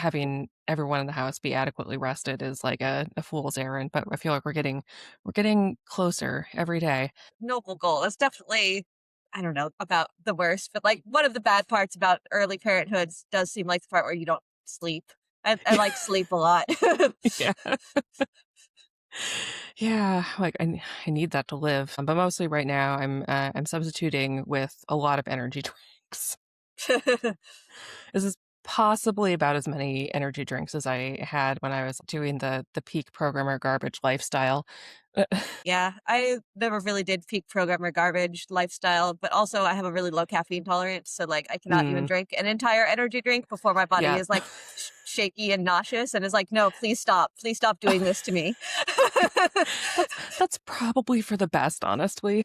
having everyone in the house be adequately rested is like a fool's errand, but I feel like we're getting closer every day. Noble goal. It's definitely, I don't know about the worst, but like one of the bad parts about early parenthood does seem like the part where you don't sleep. I like sleep a lot. Yeah. Yeah, like I need that to live. But mostly right now I'm substituting with a lot of energy drinks. This is possibly about as many energy drinks as I had when I was doing the peak programmer garbage lifestyle. Yeah, I never really did peak programmer garbage lifestyle, but also I have a really low caffeine tolerance, so like I cannot even Mm, drink an entire energy drink before my body yeah. is like shaky and nauseous and is like, no, please stop doing this to me. That's probably for the best, honestly.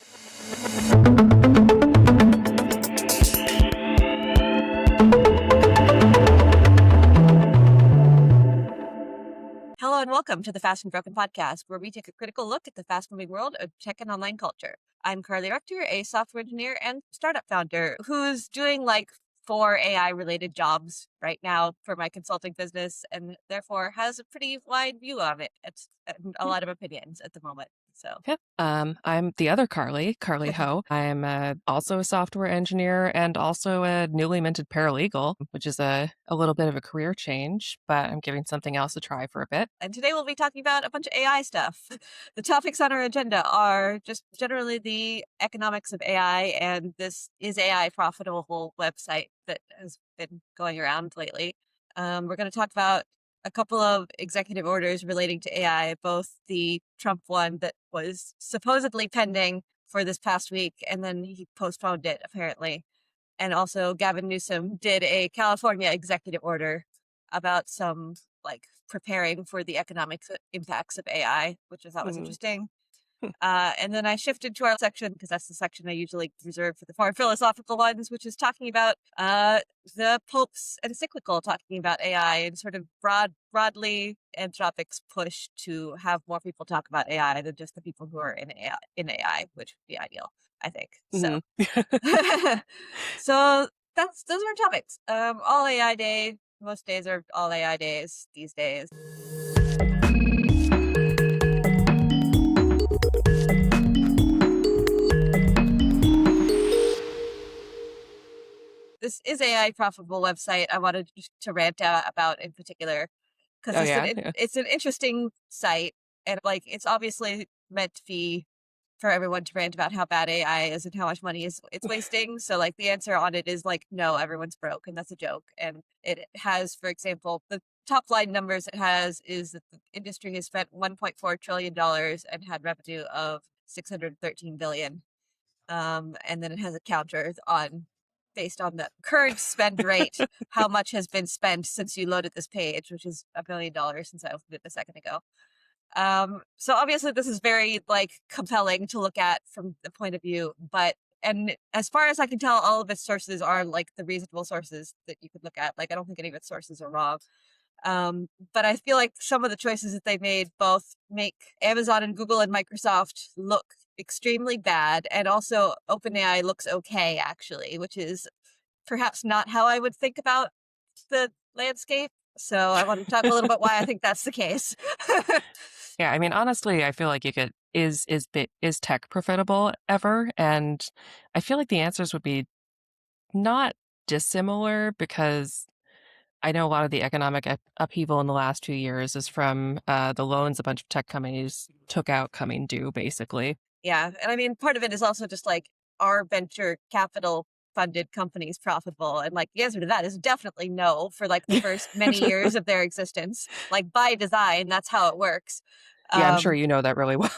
Hello and welcome to the Fast and Broken podcast, where we take a critical look at the fast moving world of tech and online culture. I'm Carly Rector, a software engineer and startup founder who's doing like 4 AI related jobs right now for my consulting business and therefore has a pretty wide view on it. It's and a lot of opinions at the moment. So, Yep. I'm the other Carly, Carly Ho. I'm also a software engineer and also a newly minted paralegal, which is a little bit of a career change, but I'm giving something else a try for a bit. and today we'll be talking about a bunch of AI stuff. The topics on our agenda are just generally the economics of AI and this Is AI Profitable website that has been going around lately. We're going to talk about a couple of executive orders relating to AI, both the Trump one that was supposedly pending for this past week, and then he postponed it apparently. And also, Gavin Newsom did a California executive order about some like preparing for the economic impacts of AI, which I thought was Mhm. interesting. And then I shifted to our section because that's the section I usually reserve for the more philosophical ones, which is talking about the Pope's encyclical talking about AI and sort of broadly Anthropic's push to have more people talk about AI than just the people who are in AI, which would be ideal, I think. So Mhm. so those are our topics. All AI day. Most days are all AI days these days. This is AI profitable website I wanted to rant about in particular because Oh yeah, yeah. it's an interesting site and like it's obviously meant to be for everyone to rant about how bad AI is and how much money is it's wasting. So like the answer on it is like no, everyone's broke and that's a joke. And it has, for example, the top line numbers it has is that the industry has spent $1.4 trillion and had revenue of 613 billion. And then it has a counter on based on the current spend rate, how much has been spent since you loaded this page, which is $1 billion since I opened it a second ago. So obviously this is very like compelling to look at from the point of view, but and as far as I can tell, all of its sources are like the reasonable sources that you could look at. Like I don't think any of its sources are wrong. But I feel like some of the choices that they made both make Amazon and Google and Microsoft look extremely bad, and also OpenAI looks okay, actually, which is perhaps not how I would think about the landscape. So I want to talk a little bit why I think that's the case. Yeah, I mean, honestly, I feel like you could is tech profitable ever? And I feel like the answers would be not dissimilar because I know a lot of the economic upheaval in the last 2 years is from the loans a bunch of tech companies took out coming due, basically. Yeah. And I mean, part of it is also just like, are venture capital funded companies profitable? And like the answer to that is definitely no for like the first many years of their existence. Like by design, that's how it works. Yeah, I'm sure Um, you know that really well.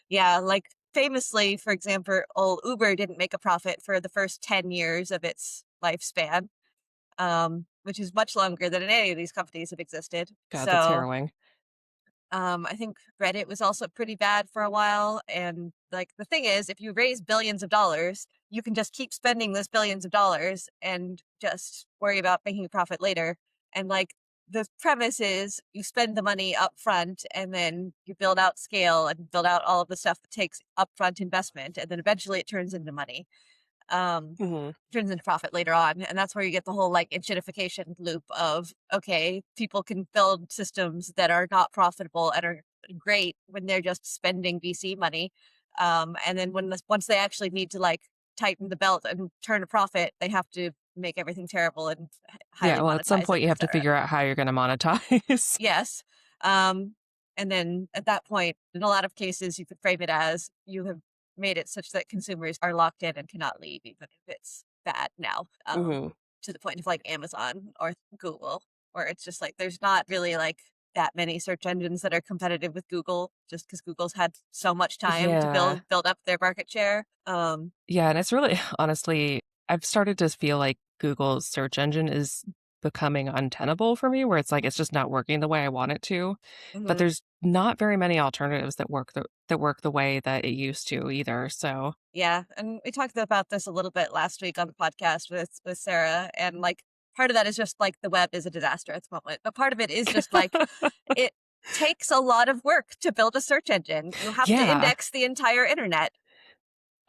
yeah, like famously, for example, old Uber didn't make a profit for the first 10 years of its lifespan, which is much longer than any of these companies have existed. God, that's So harrowing. I think Reddit was also pretty bad for a while. And like the thing is, if you raise billions of dollars, you can just keep spending those billions of dollars and just worry about making a profit later. And like the premise is you spend the money up front and then you build out scale and build out all of the stuff that takes upfront investment. And then eventually it turns into money. Mhm. Turns into profit later on. And that's where you get the whole like inshitification loop of, okay, people can build systems that are not profitable and are great when they're just spending VC money. And then once they actually need to like tighten the belt and turn a profit, they have to make everything terrible and Yeah, highly well, at some monetize it, point, you have to etc. figure out how you're gonna monetize. Yes. Um, and then at that point, in a lot of cases, you could frame it as you have made it such that consumers are locked in and cannot leave, even if it's bad now, Mhm. to the point of like Amazon or Google, where it's just like there's not really like that many search engines that are competitive with Google, just because Google's had so much time to Yeah. build up their market share. Yeah, and it's really honestly, I've started to feel like Google's search engine is becoming untenable for me, where it's like it's just not working the way I want it to. But Mhm. there's not very many alternatives that work the way that it used to either. So, Yeah, and we talked about this a little bit last week on the podcast with Sarah, and like part of that is just like the web is a disaster at the moment, but part of it is just like it takes a lot of work to build a search engine. You have to yeah, index the entire internet.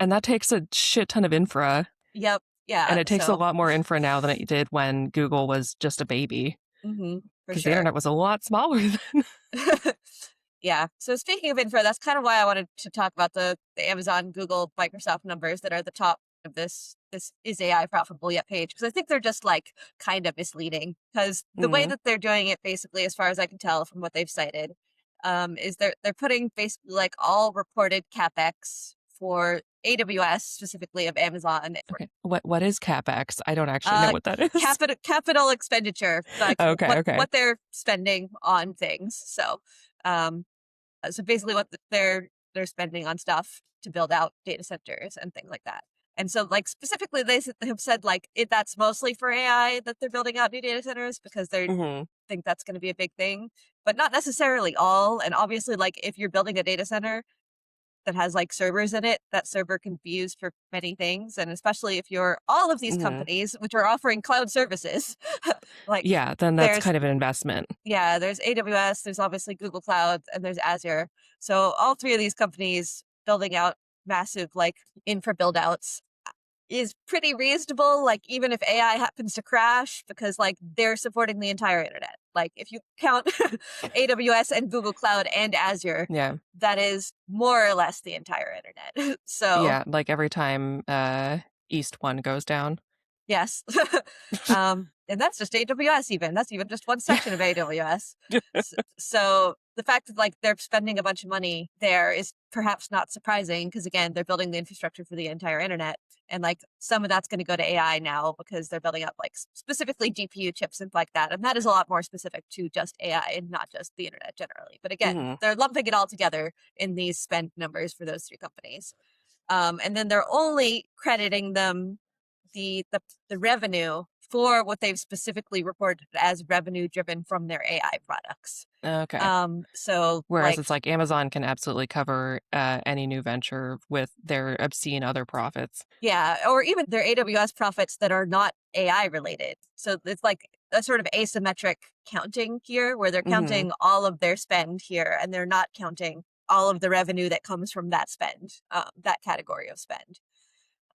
and that takes a shit ton of infra, Yep. and Yeah. it takes a So, lot more infra now than it did when Google was just a baby for because the sure. internet was a lot smaller then. Yeah. So speaking of infra, that's kind of why I wanted to talk about the Amazon, Google, Microsoft numbers that are the top of this is AI profitable yet page, because I think they're just like kind of misleading, because the way Mhm. that they're doing it, basically, as far as I can tell from what they've cited, is they're putting basically like all reported capex for AWS, specifically of Amazon, Okay. What is CapEx? I don't actually know uh what that is. capital expenditure, like Okay, okay. what they're spending on things. Um so basically what they're spending on stuff to build out data centers and things like that. And so like specifically have said like that's mostly for AI that they're building out new data centers, because they Mhm. think that's going to be a big thing, but not necessarily all. And obviously like if you're building a data center that has like servers in it, that server can be used for many things. And especially if you're all of these Mhm. companies which are offering cloud services, like Yeah, then that's there's kind of an investment. yeah, there's AWS, there's obviously Google Cloud, and there's Azure. So all three of these companies building out massive like infra build outs is pretty reasonable, like even if AI happens to crash, because like they're supporting the entire internet. Like if you count AWS and Google Cloud and Azure, Yeah. that is more or less the entire internet. So Yeah, like every time, East 1 goes down. yes. And that's just AWS even. That's even just one section of AWS. So the fact that like they're spending a bunch of money there is perhaps not surprising, because again, they're building the infrastructure for the entire internet. And like some of that's going to go to AI now, because they're building up like specifically GPU chips and like that. And that is a lot more specific to just AI and not just the internet generally. But again, Mhm. they're lumping it all together in these spend numbers for those three companies. And then they're only crediting them the revenue for what they've specifically reported as revenue driven from their AI products. Okay. So Whereas like it's like Amazon can absolutely cover, any new venture with their obscene other profits. yeah, or even their AWS profits that are not AI related. So it's like a sort of asymmetric counting here, where they're Mhm. counting all of their spend here and they're not counting all of the revenue that comes from that spend, that category of spend.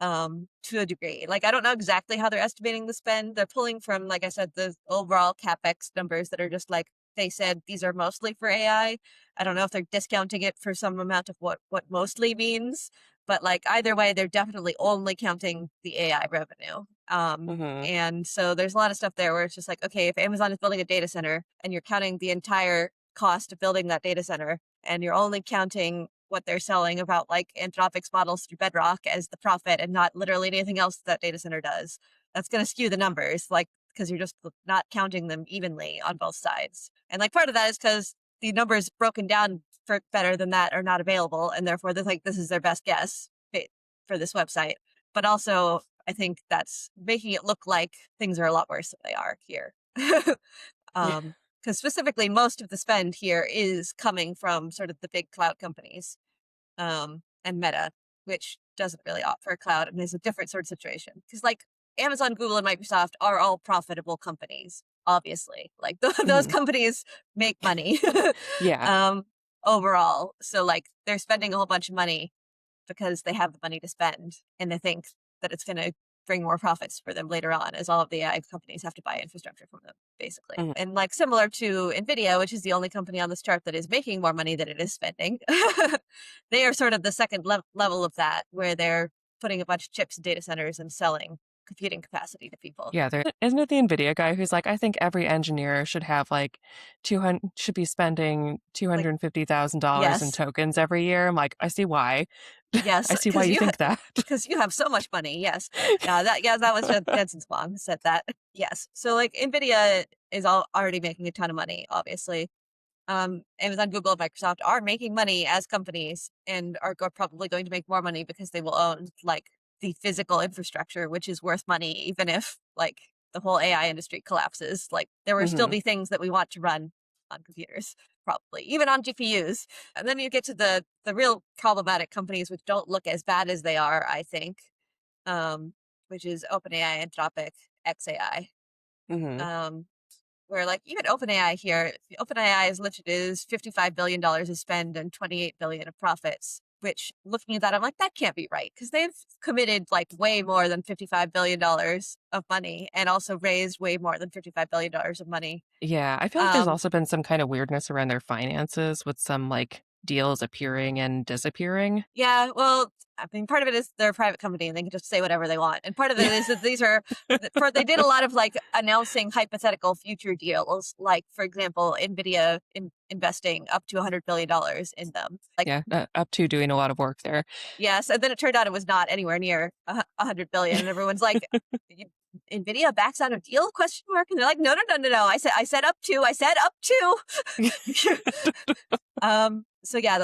To a degree. Like, I don't know exactly how they're estimating the spend. They're pulling from, like I said, the overall CapEx numbers that are just like they said these are mostly for AI. I don't know if they're discounting it for some amount of what mostly means, but like either way, they're definitely only counting the AI revenue. Mhm. And so there's a lot of stuff there where it's just like, okay, if Amazon is building a data center and you're counting the entire cost of building that data center, and you're only counting what they're selling about like Anthropic's models through Bedrock as the profit and not literally anything else that data center does, that's going to skew the numbers, like because you're just not counting them evenly on both sides. And like part of that is because the numbers broken down for better than that are not available, and therefore they're like this is their best guess for this website. But also, I think that's making it look like things are a lot worse than they are here. Because specifically, most of the spend here is coming from sort of the big cloud companies, and Meta, which doesn't really offer a cloud and is a different sort of situation. Because like Amazon, Google, and Microsoft are all profitable companies, obviously. Like those Mhm. companies make money Yeah. um, overall. So like they're spending a whole bunch of money because they have the money to spend, and they think that it's going to bring more profits for them later on, as all of the AI companies have to buy infrastructure from them, basically. Mhm. And like similar to Nvidia, which is the only company on this chart that is making more money than it is spending, they are sort of the second level of that, where they're putting a bunch of chips in data centers and selling computing capacity to people. Yeah, there isn't it the NVIDIA guy who's like, "I think every engineer should have, like, 200 should be spending Like, $250,000 in yes, tokens every year." I'm like, "I see why. yes, I see why you think that." because you have so much money. Yes, that was Jensen's mom who said that. Yes, so like Nvidia is already making a ton of money, obviously. Amazon, Google, and Microsoft are making money as companies and are probably going to make more money because they will own like the physical infrastructure, which is worth money, even if like the whole AI industry collapses. Like there will still Mhm. be things that we want to run on computers, probably even on GPUs. And then you get to the real problematic companies, which don't look as bad as they are, I think, um, which is OpenAI, Anthropic, XAI. Mhm. Um, where like even OpenAI here, OpenAI is listed as $55 billion of spend and 28 billion of profits. Which, looking at that, I'm like, that can't be right because they've committed like way more than $55 billion of money and also raised way more than $55 billion of money. Yeah, I feel like there's Um, also been some kind of weirdness around their finances with some, like, deals appearing and disappearing. Yeah, well, I mean, part of it is they're a private company and they can just say whatever they want. And part of it is that these are, they did a lot of like announcing hypothetical future deals. Like, for example, NVIDIA investing up to $100 billion in them. Like, Yeah, up to doing a lot of work there. yes. And then it turned out it was not anywhere near 100 billion. And everyone's like, "You- NVIDIA backs out of deal question mark. And they're like, no, no, no, no, no. I said up to, I said up to. So yeah,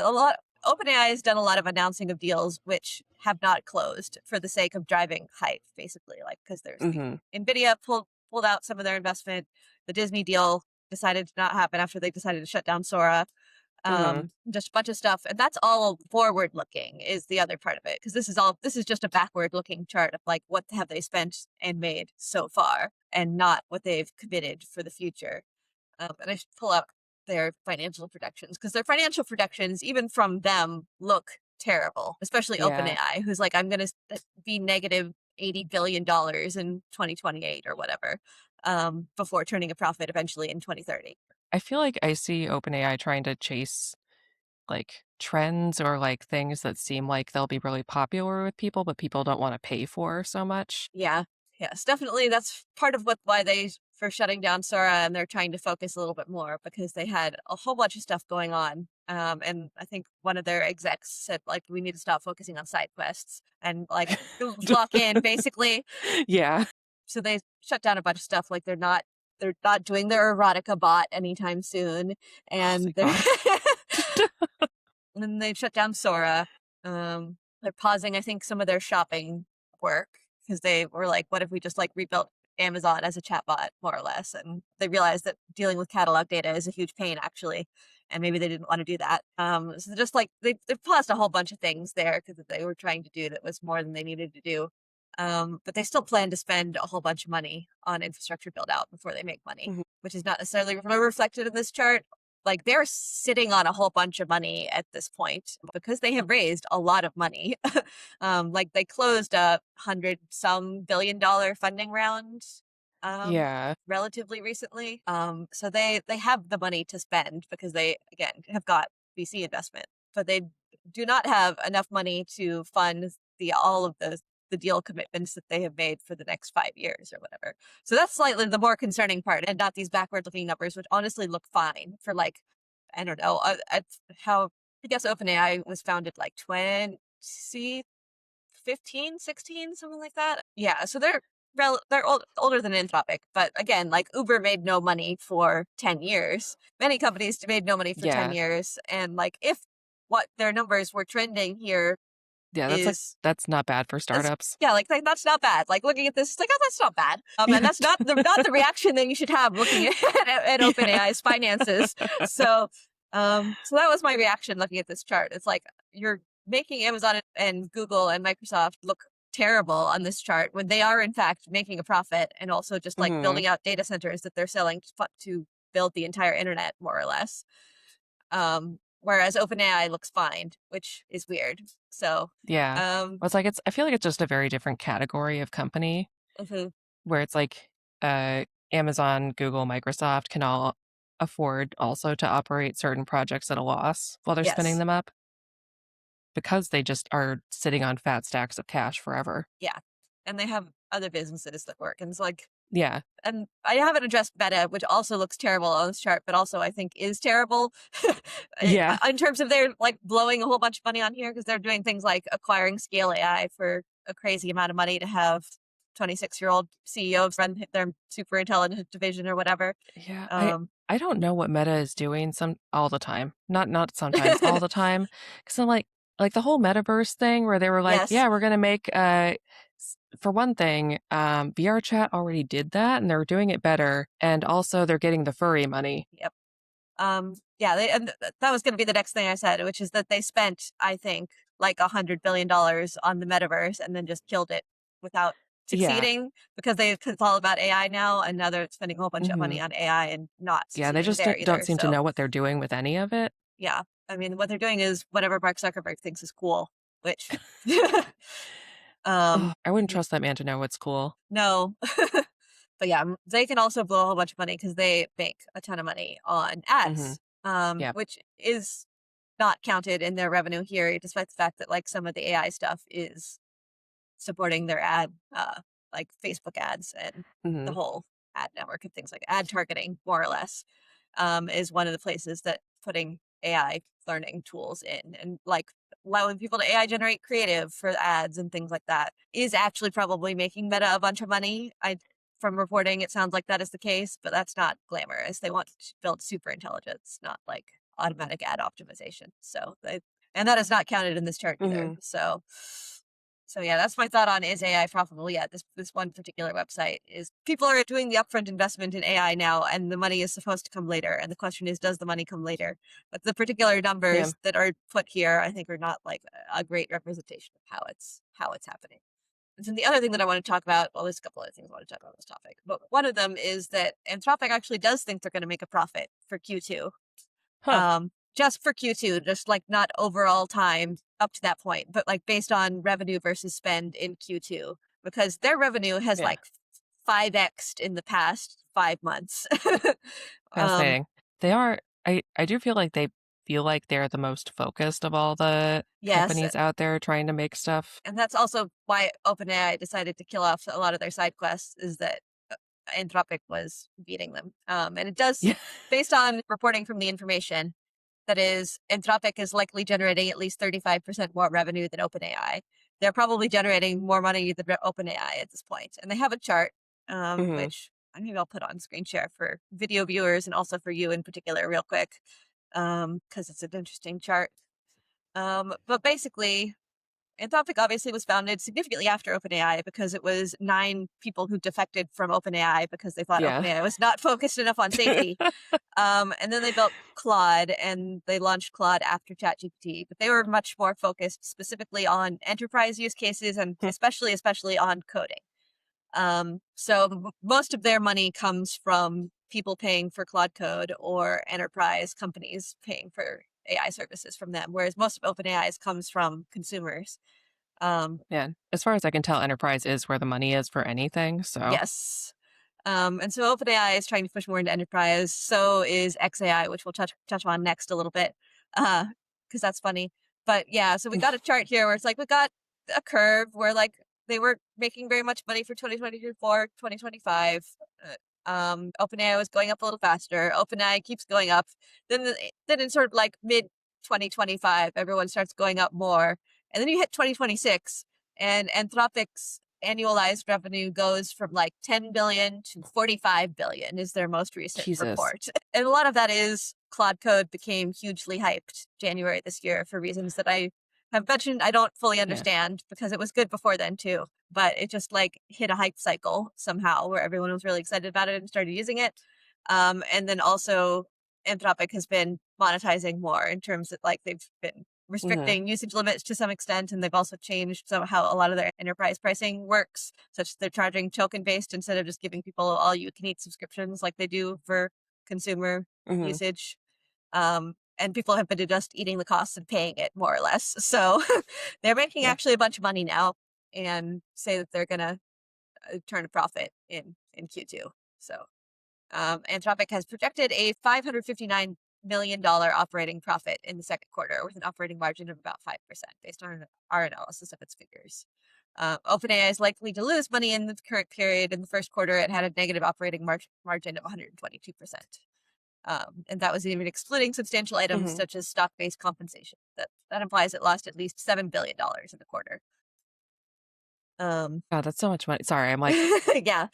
OpenAI has done a lot of announcing of deals which have not closed for the sake of driving hype, basically. Like because there's the Mhm. Nvidia pulled out some of their investment. The Disney deal decided to not happen after they decided to shut down Sora. Mhm. Just a bunch of stuff, and that's all forward looking is the other part of it because this is just a backward looking chart of like what have they spent and made so far, and not what they've committed for the future. And I should pull up their financial projections because their financial projections, even from them, look terrible, especially Yeah. OpenAI, who's like, I'm going to be negative $80 billion in 2028 or whatever, before turning a profit eventually in 2030. I feel like I see OpenAI trying to chase, like, trends or, like, things that seem like they'll be really popular with people, but people don't wanna pay for so much. Yeah. Yes, definitely. That's part of why they for shutting down Sora, and they're trying to focus a little bit more because they had a whole bunch of stuff going on. And I think one of their execs said like we need to stop focusing on side quests and like lock in basically. Yeah. So they shut down a bunch of stuff. Like they're not doing their erotica bot anytime soon, Oh, and thank they're God. and then they've shut down Sora. They're pausing, I think, some of their shopping work because they were like, what if we just like rebuilt Amazon as a chatbot, more or less? And they realized that dealing with catalog data is a huge pain, actually. And maybe they didn't want to do that. So just like they paused a whole bunch of things there because they were trying to do that was more than they needed to do. But they still plan to spend a whole bunch of money on infrastructure build out before they make money, Mhm. which is not necessarily reflected in this chart. Like they're sitting on a whole bunch of money at this point because they have raised a lot of money. Like they closed a $100 some billion funding round Yeah. relatively recently. So they have the money to spend because they again have got VC investment, but they do not have enough money to fund all of the deal commitments that they have made for the next 5 years or whatever. So that's slightly the more concerning part, and not these backward looking numbers, which honestly look fine for like, I don't know, how I guess OpenAI was founded like 2015, 16, something like that. Yeah, so they're older than Anthropic, but again, like Uber made no money for 10 years. Many companies made no money for 10 Yeah. years, and like if what their numbers were trending here Yeah, is that's not bad for that's startups. yeah, like that's not bad. Like looking at this, it's like, oh, that's not bad. And Yeah. that's not the reaction that you should have looking at Yeah. OpenAI's finances. So, so that was my reaction looking at this chart. It's like you're making Amazon and Google and Microsoft look terrible on this chart when they are in fact making a profit and also just like Mhm. building out data centers that they're selling to build the entire internet more or less. whereas OpenAI looks fine, which is weird. So, Yeah. um, Well, it's like I feel like it's just a very different category of company mhm, where it's like, uh, Amazon, Google, Microsoft can all afford also to operate certain projects at a loss while they're spinning yes, them up because they just are sitting on fat stacks of cash forever. yeah, and they have other businesses that work, and it's like, Yeah. and I haven't addressed Meta, which also looks terrible on this chart, but also I think is terrible Yeah. in terms of they're like blowing a whole bunch of money on here because they're doing things like acquiring Scale AI for a crazy amount of money to have 26-year-old CEOs run their super intelligent division or whatever. Yeah, Um, I don't know what Meta is doing all the time. Not sometimes, all the time. 'Cause I'm like the whole metaverse thing where they were like, yes, "Yeah, we're gonna make, for one thing, VR chat already did that, and they're doing it better, and also they're getting the furry money." yep. Yeah, and that was going to be the next thing I said, which is that they spent, I think, like $100 billion on the metaverse and then just killed it without Yeah. succeeding because it's all about AI now, and now they're spending a whole bunch of money Mhm. on AI and not Yeah, they succeeding just there don't either. seem to So know what they're doing with any of it. yeah, I mean, what they're doing is whatever Mark Zuckerberg thinks is cool, which, Ugh, um, I wouldn't trust that man to know what's cool. no. But yeah, they can also blow a whole bunch of money because they make a ton of money on Mhm. ads, Yeah. which is not counted in their revenue here, despite the fact that like some of the AI stuff is supporting their ad, like Facebook ads and the Mhm. whole ad network and things like ad targeting, more or less, is one of the places that putting AI learning tools in and like allowing people to AI generate creative for ads and things like that is actually probably making Meta a bunch of money. From reporting, it sounds like that is the case, but that's not glamorous. They want to build super intelligence, not like automatic ad optimization. And that is not counted in this chart either. Mhm. So yeah, that's my thought on is AI profitable yet. This one particular website is people are doing the upfront investment in AI now, and the money is supposed to come later. And the question is, does the money come later? But the particular Yeah. numbers that are put here, I think, are not like a great representation of how it's happening. And then the other thing that I want to talk about, well, there's a couple other things I want to talk about on this topic, but one of them is that Anthropic actually does think they're going to make a profit for Q2, Huh. just for Q2, just like not overall time up to that point, but like based on revenue versus spend in Q2, because their revenue has Yeah. like 5x'd in the past 5 months. um, Fascinating. They are I do feel like they feel like they're the most focused of all the yes, companies out there trying to make stuff. and that's also why OpenAI decided to kill off a lot of their side quests, is that Anthropic was beating them. And it does, Yeah. based on reporting from the information, that is, Anthropic is likely generating at least 35% more revenue than OpenAI. They're probably generating more money than OpenAI at this point. And they have a chart, Mhm. which maybe I'll put on screen share for video viewers and also for you in particular, real quick, because it's an interesting chart. But basically, Anthropic obviously was founded significantly after OpenAI because it was 9 people who defected from OpenAI because they thought Yeah. OpenAI was not focused enough on safety. And then they built Claude and they launched Claude after ChatGPT, but they were much more focused specifically on enterprise use cases and especially on coding. So most of their money comes from people paying for Claude Code or enterprise companies paying for AI services from them, whereas most of OpenAI's comes from consumers. Um, Yeah. As far as I can tell, enterprise is where the money is for anything, so yes. And so OpenAI is trying to push more into enterprise. So is XAI, which we'll touch on next a little bit, because that's funny. But yeah, so we got a chart here where it's like we got a curve where like they were making very much money for 2024, 2025. OpenAI was going up a little faster. OpenAI keeps going up. Then in sort of like mid 2025, everyone starts going up more, and then you hit 2026, and Anthropic's annualized revenue goes from like 10 billion to 45 billion is their most recent Jesus. report. And a lot of that is Claude Code became hugely hyped January this year for reasons that I have mentioned I don't fully Yeah. understand because it was good before then too. But it just like hit a hype cycle somehow where everyone was really excited about it and started using it. And then also Anthropic has been monetizing more in terms of like they've been Mhm. restricting usage limits to some extent, and they've also changed how a lot of their enterprise pricing works, such that they're charging token based instead of just giving people all you can eat subscriptions like they do for consumer Mhm. usage. Um, and people have been just eating the costs and paying it more or less. So they're making Yeah. actually a bunch of money now, and say that they're gonna turn a profit in Q2. So Anthropic has projected a $559 million operating profit in the second quarter, with an operating margin of about 5%, based on our analysis of its figures. OpenAI is likely to lose money in the current period. In the first quarter, it had a negative operating margin of 122%. And that was even excluding substantial items Mhm. such as stock-based compensation. That implies it lost at least $7 billion in the quarter. Um, God, that's so much money. Sorry, I'm like, yeah,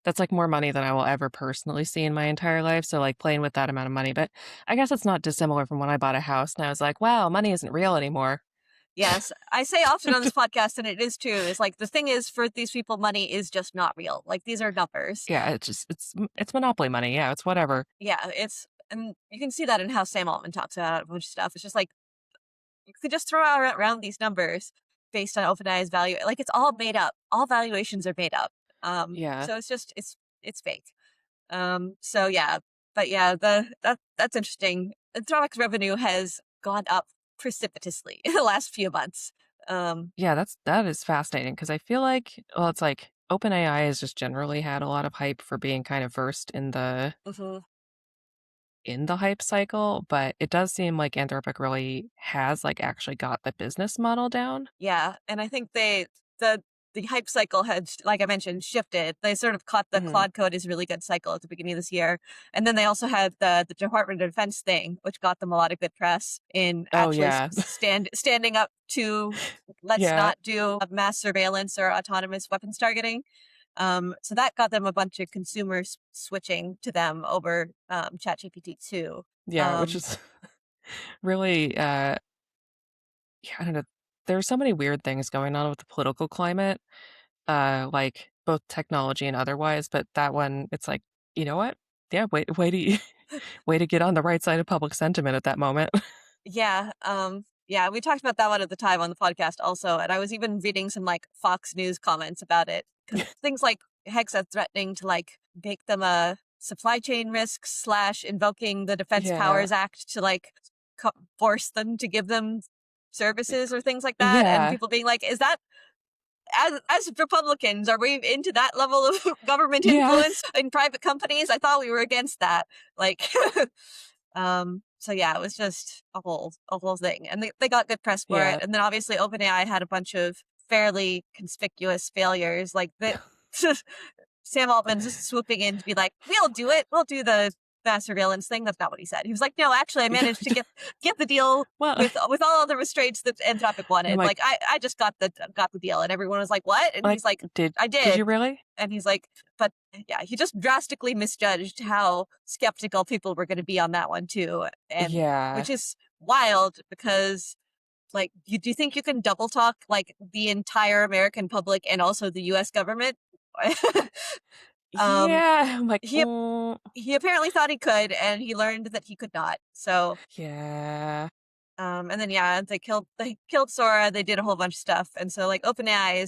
that's like more money than I will ever personally see in my entire life. So like playing with that amount of money, but I guess it's not dissimilar from when I bought a house and I was like, wow, money isn't real anymore. yes, I say often on this podcast, and it is true. Is like the thing is for these people, money is just not real. Like these are numbers. Yeah, it's monopoly money. Yeah, it's whatever. Yeah, and you can see that in how Sam Altman talks about a bunch of stuff. It's just like you could just throw out around these numbers based on OpenAI's value. Like it's all made up. All valuations are made up. Yeah. So it's fake. So yeah, but yeah, that's interesting. Anthropic's revenue has gone up precipitously in the last few months. Um, Yeah, that is fascinating because I feel like, well, it's like OpenAI has just generally had a lot of hype for being kind of first mhm. in the hype cycle, but it does seem like Anthropic really has like actually got the business model down. Yeah, and I think the the hype cycle had, like I mentioned, shifted. They sort of caught the Mhm. Claude Code is really good cycle at the beginning of this year, and then they also had the Department of Defense thing, which got them a lot of good press in Oh actually yeah. standing up to let's Yeah. not do mass surveillance or autonomous weapons targeting. So that got them a bunch of consumers switching to them over ChatGPT 2. Yeah, which Um, is really yeah, I don't know. There's so many weird things going on with the political climate, like both technology and otherwise, but that one it's like, you know what? Yeah, way to way to get on the right side of public sentiment at that moment. Yeah, yeah, we talked about that one at the time on the podcast also, and I was even reading some like Fox News comments about it because things like Hexa threatening to like make them a supply chain risk slash invoking the Defense Yeah. Powers Act to like force them to give them services or things like that, and Yeah. people being like, "Is that as Republicans, are we into that level of government Yeah. influence in private companies? I thought we were against that." Like, so yeah, it was just a whole thing, and they got good press for it. Yeah. And then obviously OpenAI had a bunch of fairly conspicuous failures, like that. Sam Altman's just swooping in to be like, "We'll do it. We'll do the mass surveillance thing." That's not what he said. He was like, "No, actually, I managed to get the deal Well, with all the restraints that Anthropic I'm wanted. like Like, I just got the deal." And everyone was like, "What?" And like, he's like, "I did you did." really? And he's like, "But yeah, he just drastically misjudged how skeptical people were going to be on that one too." And Yeah. which is wild because like, do you think you can double talk like the entire American public and also the U.S. government? um, Yeah. I'm like, he he apparently thought he could, and he learned that he could not. So, yeah. and then yeah, they killed Sora. They did a whole bunch of stuff, and so like OpenAI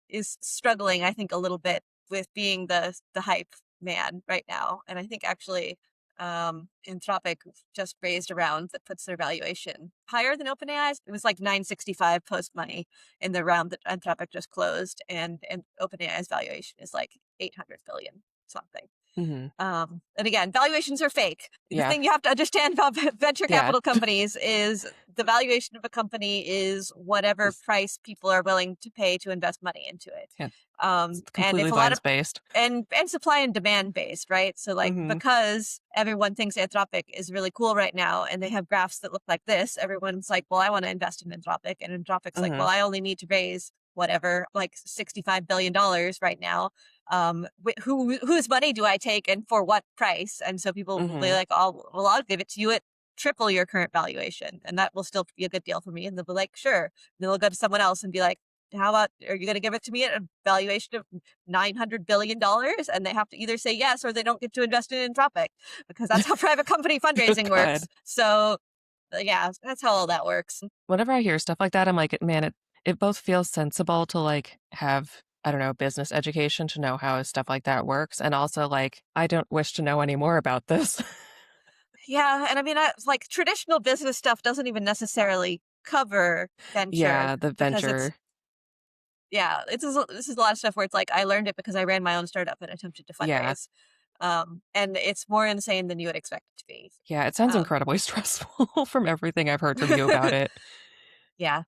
is struggling, I think, a little bit with being the hype man right now. And I think actually, Anthropic just raised a round that puts their valuation higher than OpenAI's. It was like 965 post money in the round that Anthropic just closed, and OpenAI's valuation is like 800 billion something. Mhm. And again, valuations are fake. The Yeah. thing you have to understand about venture Yeah. capital companies is the valuation of a company is whatever It's price people are willing to pay to invest money into it. yeah, it's And completely if a lot vibes of based. and supply and demand based, right? So like Mhm. because everyone thinks Anthropic is really cool right now and they have graphs that look like this, everyone's like, well, I want to invest in Anthropic. And Anthropic's like, well, Mhm. I only need to raise whatever, like $65 billion right now. Whose money do I take and for what price? And so people will be Mhm. like, oh, well, I'll give it to you at triple your current valuation, and that will still be a good deal for me. And they'll be like, sure. And then they'll go to someone else and be like, how about, are you going to give it to me at a valuation of $900 billion? And they have to either say yes or they don't get to invest in Anthropic because that's how private company Oh fundraising god. works. So yeah, that's how all that works. Whenever I hear stuff like that, I'm like, man, it both feels sensible to like have, I don't know, business education to know how stuff like that works, and also like I don't wish to know any more about this. Yeah, and I mean, like traditional business stuff doesn't even necessarily cover venture Yeah, the because it's venture. yeah, this is a lot of stuff where it's like I learned it because I ran my own startup and attempted to Yeah. fundraise. And it's more insane than you would expect it to be. Yeah, it sounds Um, incredibly stressful from everything I've heard from you about it. yeah.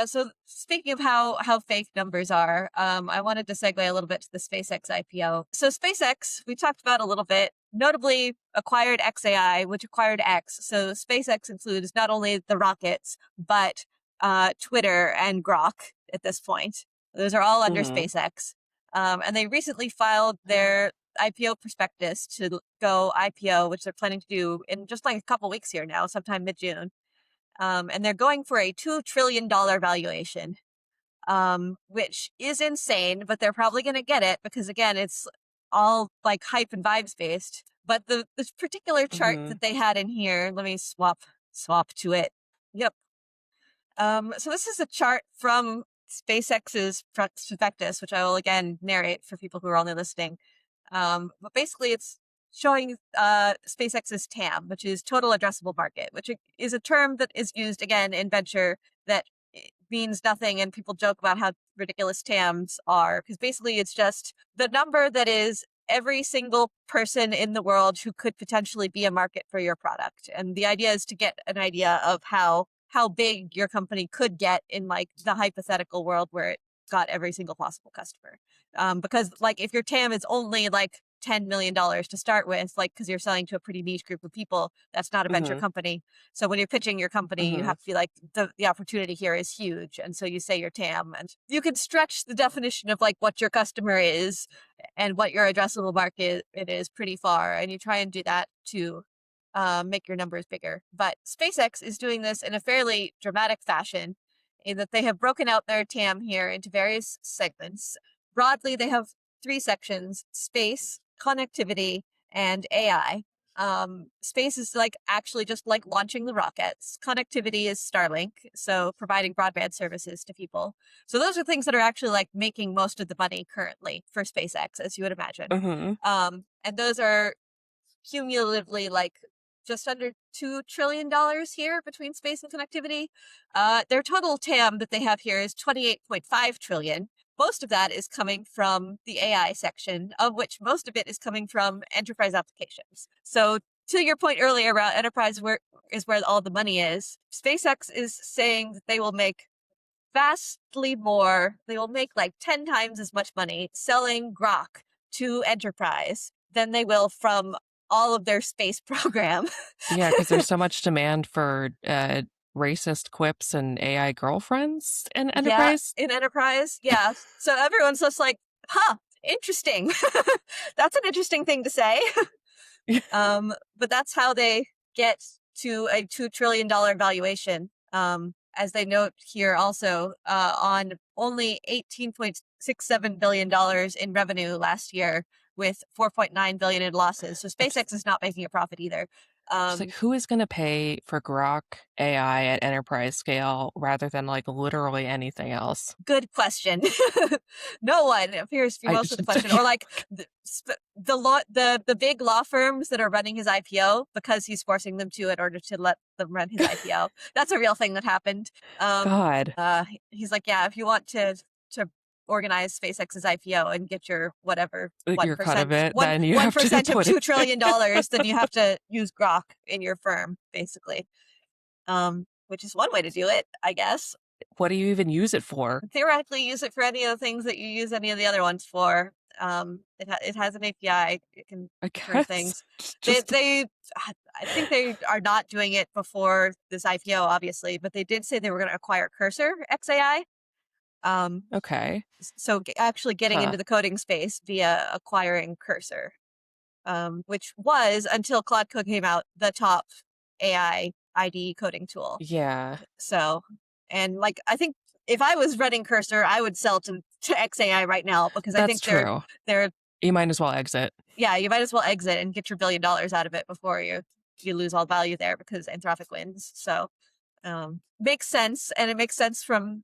So speaking of how fake numbers are, I wanted to segue a little bit to the SpaceX IPO. So SpaceX, we talked about a little bit, notably acquired XAI, which acquired X. So SpaceX includes not only the rockets, but Twitter and Grok at this point. Those are all under Mhm. SpaceX. And they recently filed their IPO prospectus to go IPO, which they're planning to do in just like a couple weeks here now, sometime mid-June. And they're going for a $2 trillion valuation, which is insane, but they're probably going to get it because, again, it's all like hype and vibes based. But the this particular chart Mhm. that they had in here, let me swap to it. Yep. So this is a chart from SpaceX's prospectus, which I will again narrate for people who are only listening. But basically, it's showing SpaceX's TAM, which is total addressable market, which is a term that is used again in venture that means nothing, and people joke about how ridiculous TAMs are because basically it's just the number that is every single person in the world who could potentially be a market for your product. And the idea is to get an idea of how big your company could get in like the hypothetical world where it got every single possible customer. Because like if your TAM is only like $10 million to start with, like because you're selling to a pretty niche group of people, that's not a venture Mhm. company. So when you're pitching your company, you Mhm. have to be like the opportunity here is huge, and so you say your TAM, and you can stretch the definition of like what your customer is and what your addressable market it is pretty far, and you try and do that to make your numbers bigger. But SpaceX is doing this in a fairly dramatic fashion, in that they have broken out their TAM here into various segments. Broadly, they have three sections: space, connectivity, and AI. Space is like actually just like launching the rockets. Connectivity is Starlink, so providing broadband services to people. So those are things that are actually like making most of the money currently for SpaceX, as you would imagine. Mhm. And those are cumulatively like just under $2 trillion here between space and connectivity. Their total TAM that they have here is 28.5 trillion. Most of that is coming from the AI section, of which most of it is coming from enterprise applications. So to your point earlier about enterprise where is where all the money is, SpaceX is saying that they will make vastly more. They will make like 10 times as much money selling Grok to enterprise than they will from all of their space program. Yeah, because there's so much demand for, racist quips and AI girlfriends in Yeah, enterprise. in enterprise. Yeah. So everyone's just like, huh, interesting. That's an interesting thing to say. But that's how they get to a $2 trillion valuation. As they note here also, on only $18.67 billion in revenue last year with 4.9 billion in losses. So SpaceX is not making a profit either. Just like, Um, who is gonna pay for Grok AI at enterprise scale rather than, like, literally anything else? Good question. No one appears to be I most of the just question, or like the big law firms that are running his IPO because he's forcing them to in order to let them run his IPO. That's a real thing that happened. God, He's like, yeah, if you want to organize SpaceX's IPO and get your whatever like, one your cut of percent it, one then you one have to percent of put it $2 trillion, then you have to use Grok in your firm, basically. Which is one way to do it, I guess. what do you even use it for? Theoretically use it for any of the things that you use any of the other ones for. It has an API. It can I turn guess. things. They Just they I think they are not doing it before this IPO, obviously, but they did say they were going to acquire Cursor XAI. Um, okay. so actually getting Huh. into the coding space via acquiring Cursor, which was until Claude Code came out the top AI IDE coding tool. Yeah, So, and like, I think if I was running Cursor, I would sell to XAI right now because I that's think true. they're, You might as well exit. yeah, you might as well exit and get your $1 billion out of it before you lose all value there because Anthropic wins. So, makes sense. And it makes sense from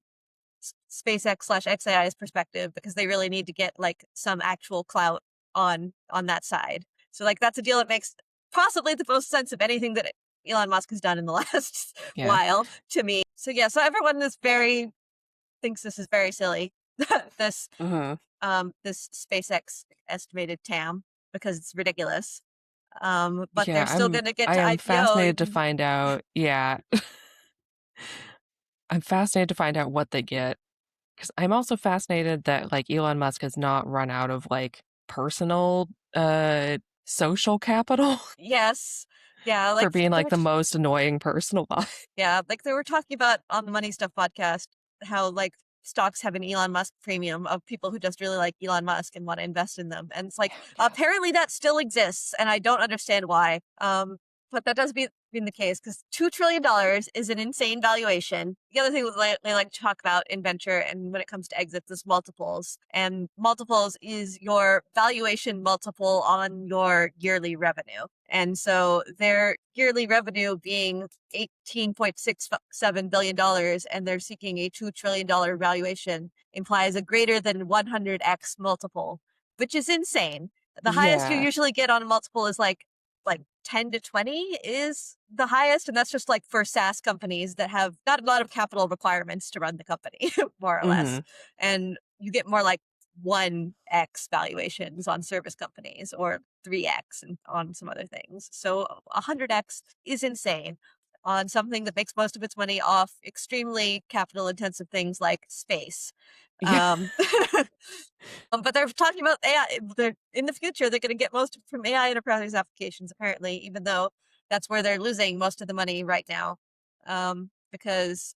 SpaceX slash XAI's perspective because they really need to get like some actual clout on that side. So like, that's a deal that makes possibly the most sense of anything that Elon Musk has done in the last Yeah. while to me. So yeah, so everyone is very thinks this is very silly. this Mhm. this SpaceX estimated TAM because it's ridiculous. But Yeah, they're still going to get I to am IPO fascinated to even. find out, yeah. I'm fascinated to find out what they get, because 'cause I'm also fascinated that, like, Elon Musk has not run out of, like, personal, social capital Yes. Yeah, for like being, they like, were the most annoying person alive. yeah, like they were talking about on the Money Stuff podcast how like stocks have an Elon Musk premium of people who just really like Elon Musk and want to invest in them. And it's like Yeah. apparently that still exists and I don't understand why. But that does being the case because $2 trillion is an insane valuation. The other thing that they like to talk about in venture and when it comes to exits is multiples. And multiples is your valuation multiple on your yearly revenue. And so their yearly revenue being $18.67 billion and they're seeking a $2 trillion valuation implies a greater than 100x multiple, which is insane. The highest you Yeah. usually get on a multiple is like 10 to 20 is the highest. And that's just like for SaaS companies that have not a lot of capital requirements to run the company, more or less. Mhm. And you get more like 1x valuations on service companies or 3x and on some other things. So 100x is insane on something that makes most of its money off extremely capital intensive things like space. Yeah. Um, but they're talking about AI. They're in the future. They're going to get most from AI enterprise applications, apparently, even though that's where they're losing most of the money right now. Because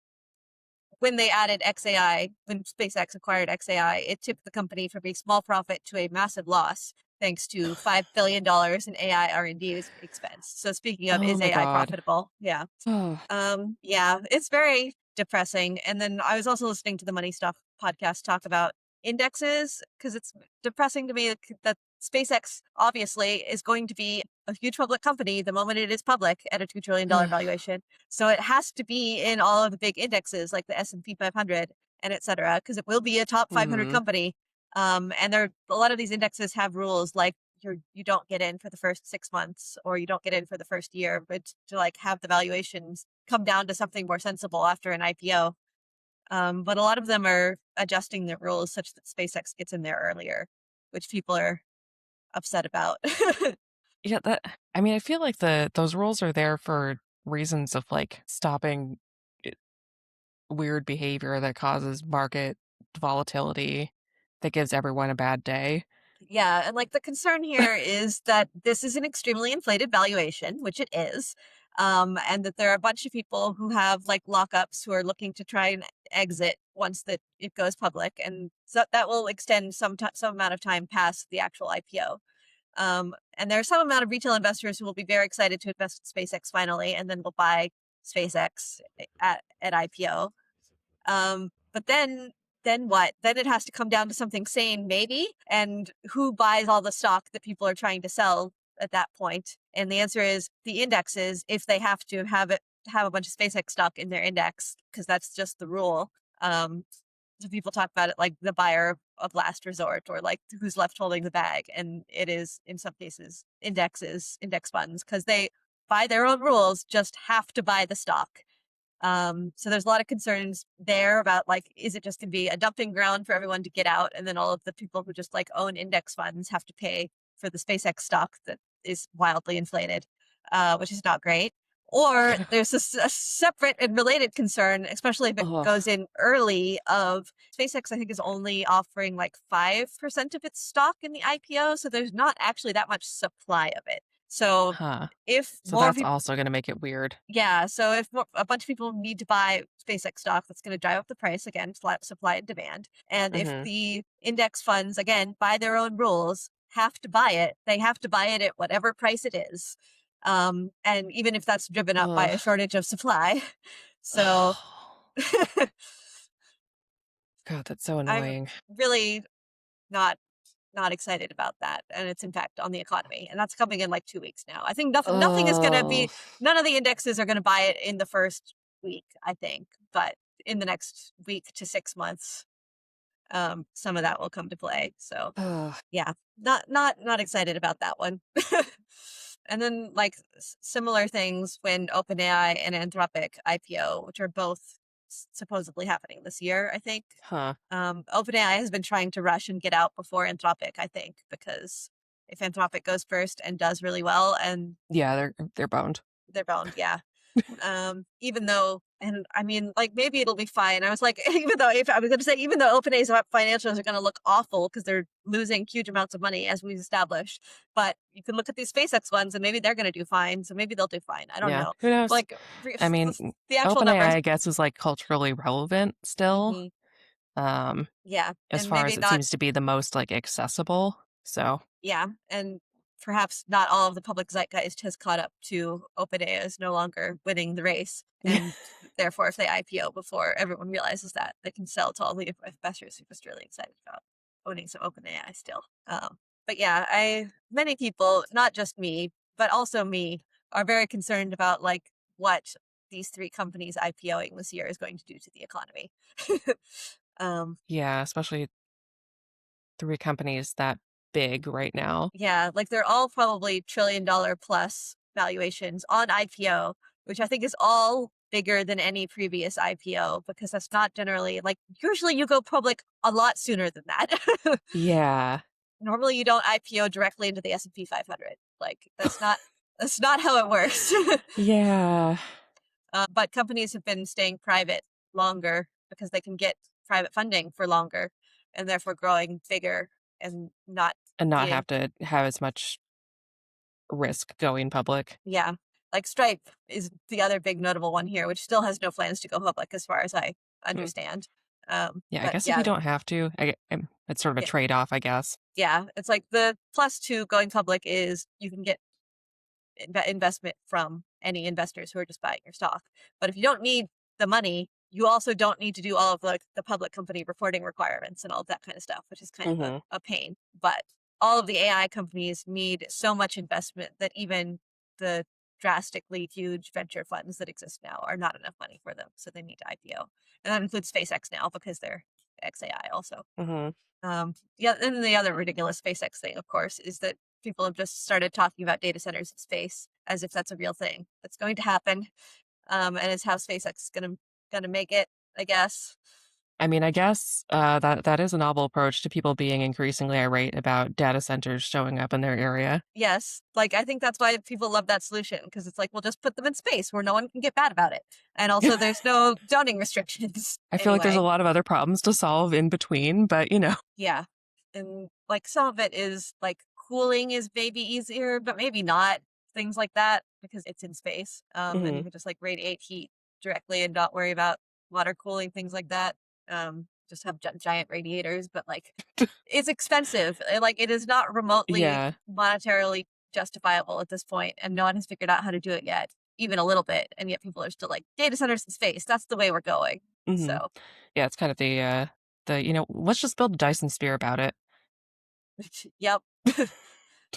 when they added XAI, when SpaceX acquired XAI, it tipped the company from a small profit to a massive loss, thanks to $5 billion in AI R&D expense. So speaking of, Oh is my AI god. profitable? Yeah. Oh. Yeah, it's very depressing. And then I was also listening to the Money Stuff podcast talk about indexes because it's depressing to me that SpaceX obviously is going to be a huge public company the moment it is public at a $2 trillion valuation. So it has to be in all of the big indexes like the S&P 500 and et cetera, because it will be a top 500 Mhm. company. And there a lot of these indexes have rules like you don't get in for the first 6 months or you don't get in for the first year, but to like have the valuations come down to something more sensible after an IPO. But a lot of them are adjusting the rules such that SpaceX gets in there earlier, which people are upset about. Yeah, that I mean, I feel like those rules are there for reasons of, like, stopping weird behavior that causes market volatility that gives everyone a bad day. Yeah, and like the concern here is that this is an extremely inflated valuation, which it is. And that there are a bunch of people who have like lockups who are looking to try and exit once that it goes public, and so that will extend some amount of time past the actual IPO. And there's some amount of retail investors who will be very excited to invest in SpaceX finally, and then will buy SpaceX at IPO. But then what? Then it has to come down to something sane, maybe. And who buys all the stock that people are trying to sell at that point? And the answer is the indexes, if they have to have a bunch of SpaceX stock in their index, because that's just the rule. So people talk about it like the buyer of last resort or like who's left holding the bag. And it is in some cases index funds, because they by their own rules just have to buy the stock. So there's a lot of concerns there about like, is it just going to be a dumping ground for everyone to get out? And then all of the people who just like own index funds have to pay for the SpaceX stock that is wildly inflated, which is not great. Or there's a separate and related concern, especially if it Ugh. goes in early of SpaceX, I think is only offering like 5% of its stock in the IPO. So there's not actually that much supply of it. So Huh. if So more that's people also gonna make it weird. yeah, so if a bunch of people need to buy SpaceX stock, that's going to drive up the price again, supply and demand. And if Mhm. the index funds, again, by their own rules, have to buy it, they have to buy it at whatever price it is. And even if that's driven up by Ugh. a shortage of supply. So God, that's so I'm annoying. really not not excited about that and its impact on the economy. And that's coming in like 2 weeks now. I think nothing is going to Oh. be, none of the indexes are going to buy it in the first week, I think. But in the next week to 6 months, some of that will come to play. So Ugh. yeah, not excited about that one. And then like similar things when OpenAI and Anthropic IPO, which are both supposedly happening this year, I think. Huh. OpenAI has been trying to rush and get out before Anthropic, I think, because if Anthropic goes first and does really well, and Yeah, they're boned. they're bound, yeah. Even though, and I mean, like maybe it'll be fine. I was like, even though, if I was going to say, even though OpenAI's financials are going to look awful because they're losing huge amounts of money, as we've established, but you can look at these SpaceX ones and maybe they're going to do fine. So maybe they'll do fine. I don't Yeah, know. who knows? Like I mean, the actual OpenAI, numbers. I guess, is like culturally relevant still. Hmm. Um, Yeah, as and far maybe as it not. seems to be the most like accessible. So Yeah, and perhaps not all of the public zeitgeist has caught up to OpenAI is no longer winning the race, yeah, and therefore, if they IPO before everyone realizes that, they can sell to all the investors who are just really excited about owning some OpenAI still. But yeah, many people, not just me, but also me, are very concerned about like what these three companies IPOing this year is going to do to the economy. um, yeah, especially three companies that big right now. Yeah, like they're all probably $1 trillion plus valuations on IPO, which I think is all bigger than any previous IPO because that's not generally like usually you go public a lot sooner than that. Yeah, Normally you don't IPO directly into the S&P 500. Like that's not how it works. yeah, But companies have been staying private longer because they can get private funding for longer and therefore growing bigger and not and not being. have to have as much risk going public. Yeah. Like Stripe is the other big notable one here, which still has no plans to go public as far as I Hmm. understand. Yeah, I But guess if you yeah, don't have to, it's sort of a yeah, trade-off, I guess. yeah. It's like the plus to going public is you can get investment from any investors who are just buying your stock. But if you don't need the money, you also don't need to do all of like the public company reporting requirements and all of that kind of stuff, which is kind of Hmm. a pain. But all of the AI companies need so much investment that even the drastically huge venture funds that exist now are not enough money for them. So they need to IPO. And that includes SpaceX now because they're XAI also. Hmm. Yeah, and the other ridiculous SpaceX thing, of course, is that people have just started talking about data centers in space as if that's a real thing that's going to happen. And it's how SpaceX is gonna make it, I guess. I mean, I guess that is a novel approach to people being increasingly irate about data centers showing up in their area. Yes, like I think that's why people love that solution because it's like we'll just put them in space where no one can get mad about it, and also there's no zoning restrictions I feel like there's a anyway. lot of other problems to solve in between, but Yeah. And like some of it is like cooling is maybe easier, but maybe not. Things like that because it's in space. And hmm you can just like radiate heat directly and not worry about water cooling, things like that. Just have giant radiators, but like it's expensive. Like it is not remotely yeah. monetarily justifiable at this point, and no one has figured out how to do it yet, even a little bit. And yet people are still like data centers in space. That's the way we're going. hmm So, Yeah, it's kind of the let's just build a Dyson sphere about it. yep.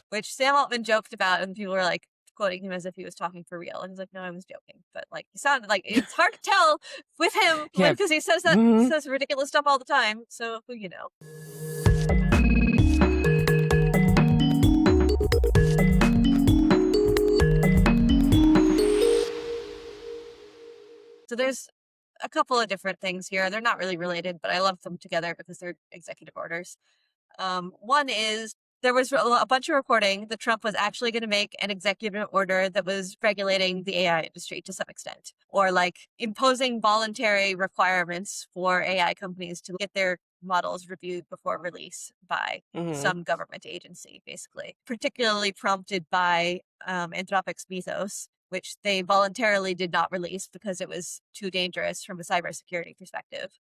Which Sam Altman joked about, and people were like quoting him as if he was talking for real. And he's like, "No, I was joking." But like, he sounded like it's hard to tell with him Yeah. because he hmm says ridiculous stuff all the time. So who you know? So there's a couple of different things here. They're not really related, but I love them together because they're executive orders. One is there was a bunch of reporting that Trump was actually going to make an executive order that was regulating the AI industry to some extent, or like imposing voluntary requirements for AI companies to get their models reviewed before release by hmm some government agency, basically, particularly prompted by Anthropic's Mythos, which they voluntarily did not release because it was too dangerous from a cybersecurity perspective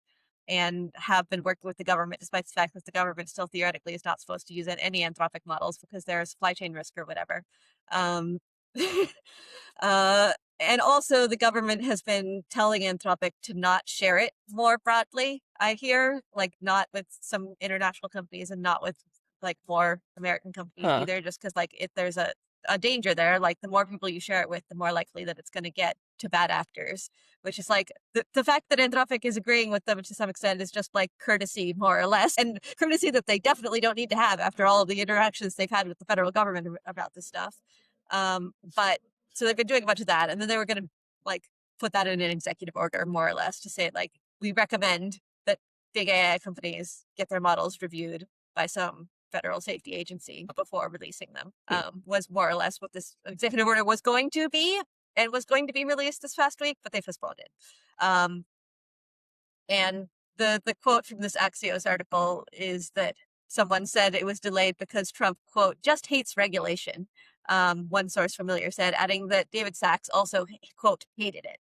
and have been working with the government, despite the fact that the government still theoretically is not supposed to use any Anthropic models because they're a supply chain risk or whatever. Um, and also, the government has been telling Anthropic to not share it more broadly. I hear, like, not with some international companies and not with like more American companies Huh. either, just because like if there's a danger there, like the more people you share it with, the more likely that it's going to get to bad actors, which is like the fact that Anthropic is agreeing with them to some extent is just like courtesy, more or less, and courtesy that they definitely don't need to have after all of the interactions they've had with the federal government about this stuff. But so they've been doing a bunch of that, and then they were going to like put that in an executive order, more or less, to say like we recommend that big AI companies get their models reviewed by some federal safety agency before releasing them. Was more or less what this executive order was going to be, and was going to be released this past week, but they postponed it. And the quote from this Axios article is that someone said it was delayed because Trump, quote, just hates regulation. One source familiar said, adding that David Sachs also, quote, hated it.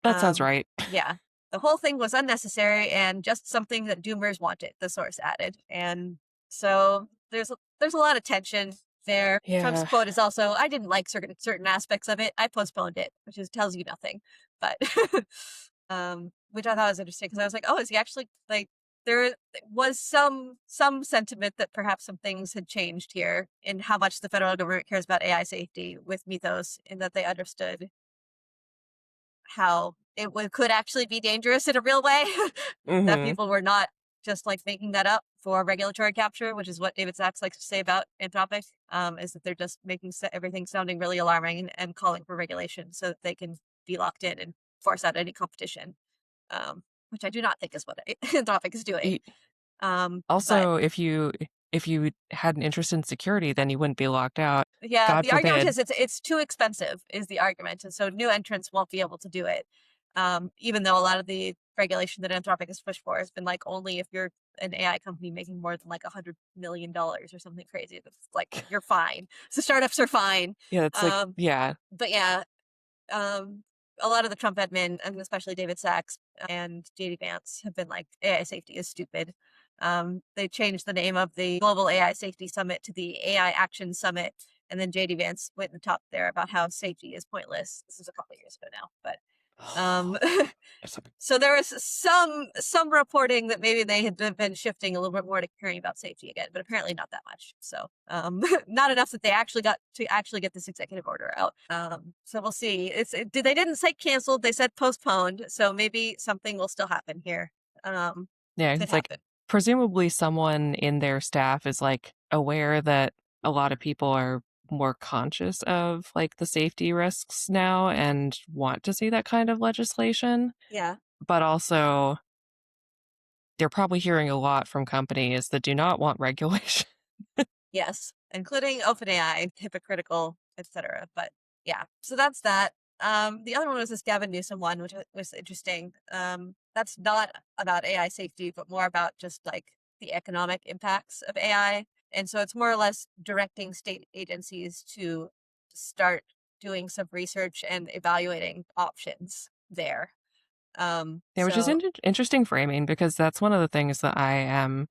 That sounds Um, right. yeah, the whole thing was unnecessary and just something that Doomers wanted, the source added. And so there's a lot of tension there. Trump's Yeah. quote is also, I didn't like certain aspects of it. I postponed it, which is tells you nothing. But which I thought was interesting because I was like, oh, is he actually like there was some sentiment that perhaps some things had changed here in how much the federal government cares about AI safety with Mythos, in that they understood how could actually be dangerous in a real way, that Mhm. people were not just like making that up for regulatory capture, which is what David Sachs likes to say about Anthropic, is that they're just making everything sounding really alarming and calling for regulation so that they can be locked in and force out any competition, which I do not think is what Anthropic is doing. E But Also, if you had an interest in security, then you wouldn't be locked out. yeah, God the argument forbid. is it's too expensive is the argument, and so new entrants won't be able to do it. Even though a lot of the regulation that Anthropic has pushed for has been like only if you're an AI company making more than like $100 million or something crazy. That's like you're fine. So startups are fine. Yeah, it's like Um, yeah. but yeah, um, a lot of the Trump admin, and especially David Sachs and JD Vance, have been like AI safety is stupid. They changed the name of the Global AI Safety Summit to the AI Action Summit, and then JD Vance went in the top there about how safety is pointless. This is a couple of years ago now, but um, It's like so there was some reporting that maybe they had been shifting a little bit more to caring about safety again, but apparently not that much. So not enough that they actually got to actually get this executive order out. So we'll see. They didn't say canceled, they said postponed, so maybe something will still happen here. yeah, Could it's like happen. presumably someone in their staff is like aware that a lot of people are more conscious of like the safety risks now and want to see that kind of legislation, Yeah. but also they're probably hearing a lot from companies that do not want regulation. Yes, including OpenAI, hypocritical, etc. But yeah, so that's that. The other one was this Gavin Newsom one, which was interesting. That's not about AI safety, but more about just like the economic impacts of AI. And so it's more or less directing state agencies to start doing some research and evaluating options there. Yeah, which is So interesting framing because that's one of the things that I am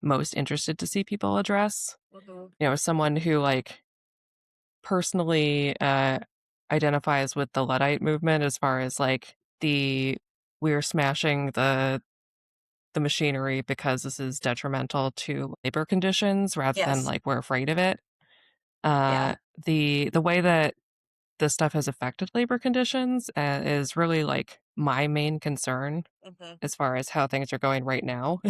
most interested to see people address. mhm, You know, as someone who like personally identifies with the Luddite movement as far as like the we're smashing the machinery because this is detrimental to labor conditions rather than yes, like we're afraid of it. yeah, The way that this stuff has affected labor conditions is really like my main concern mhm. as far as how things are going right now.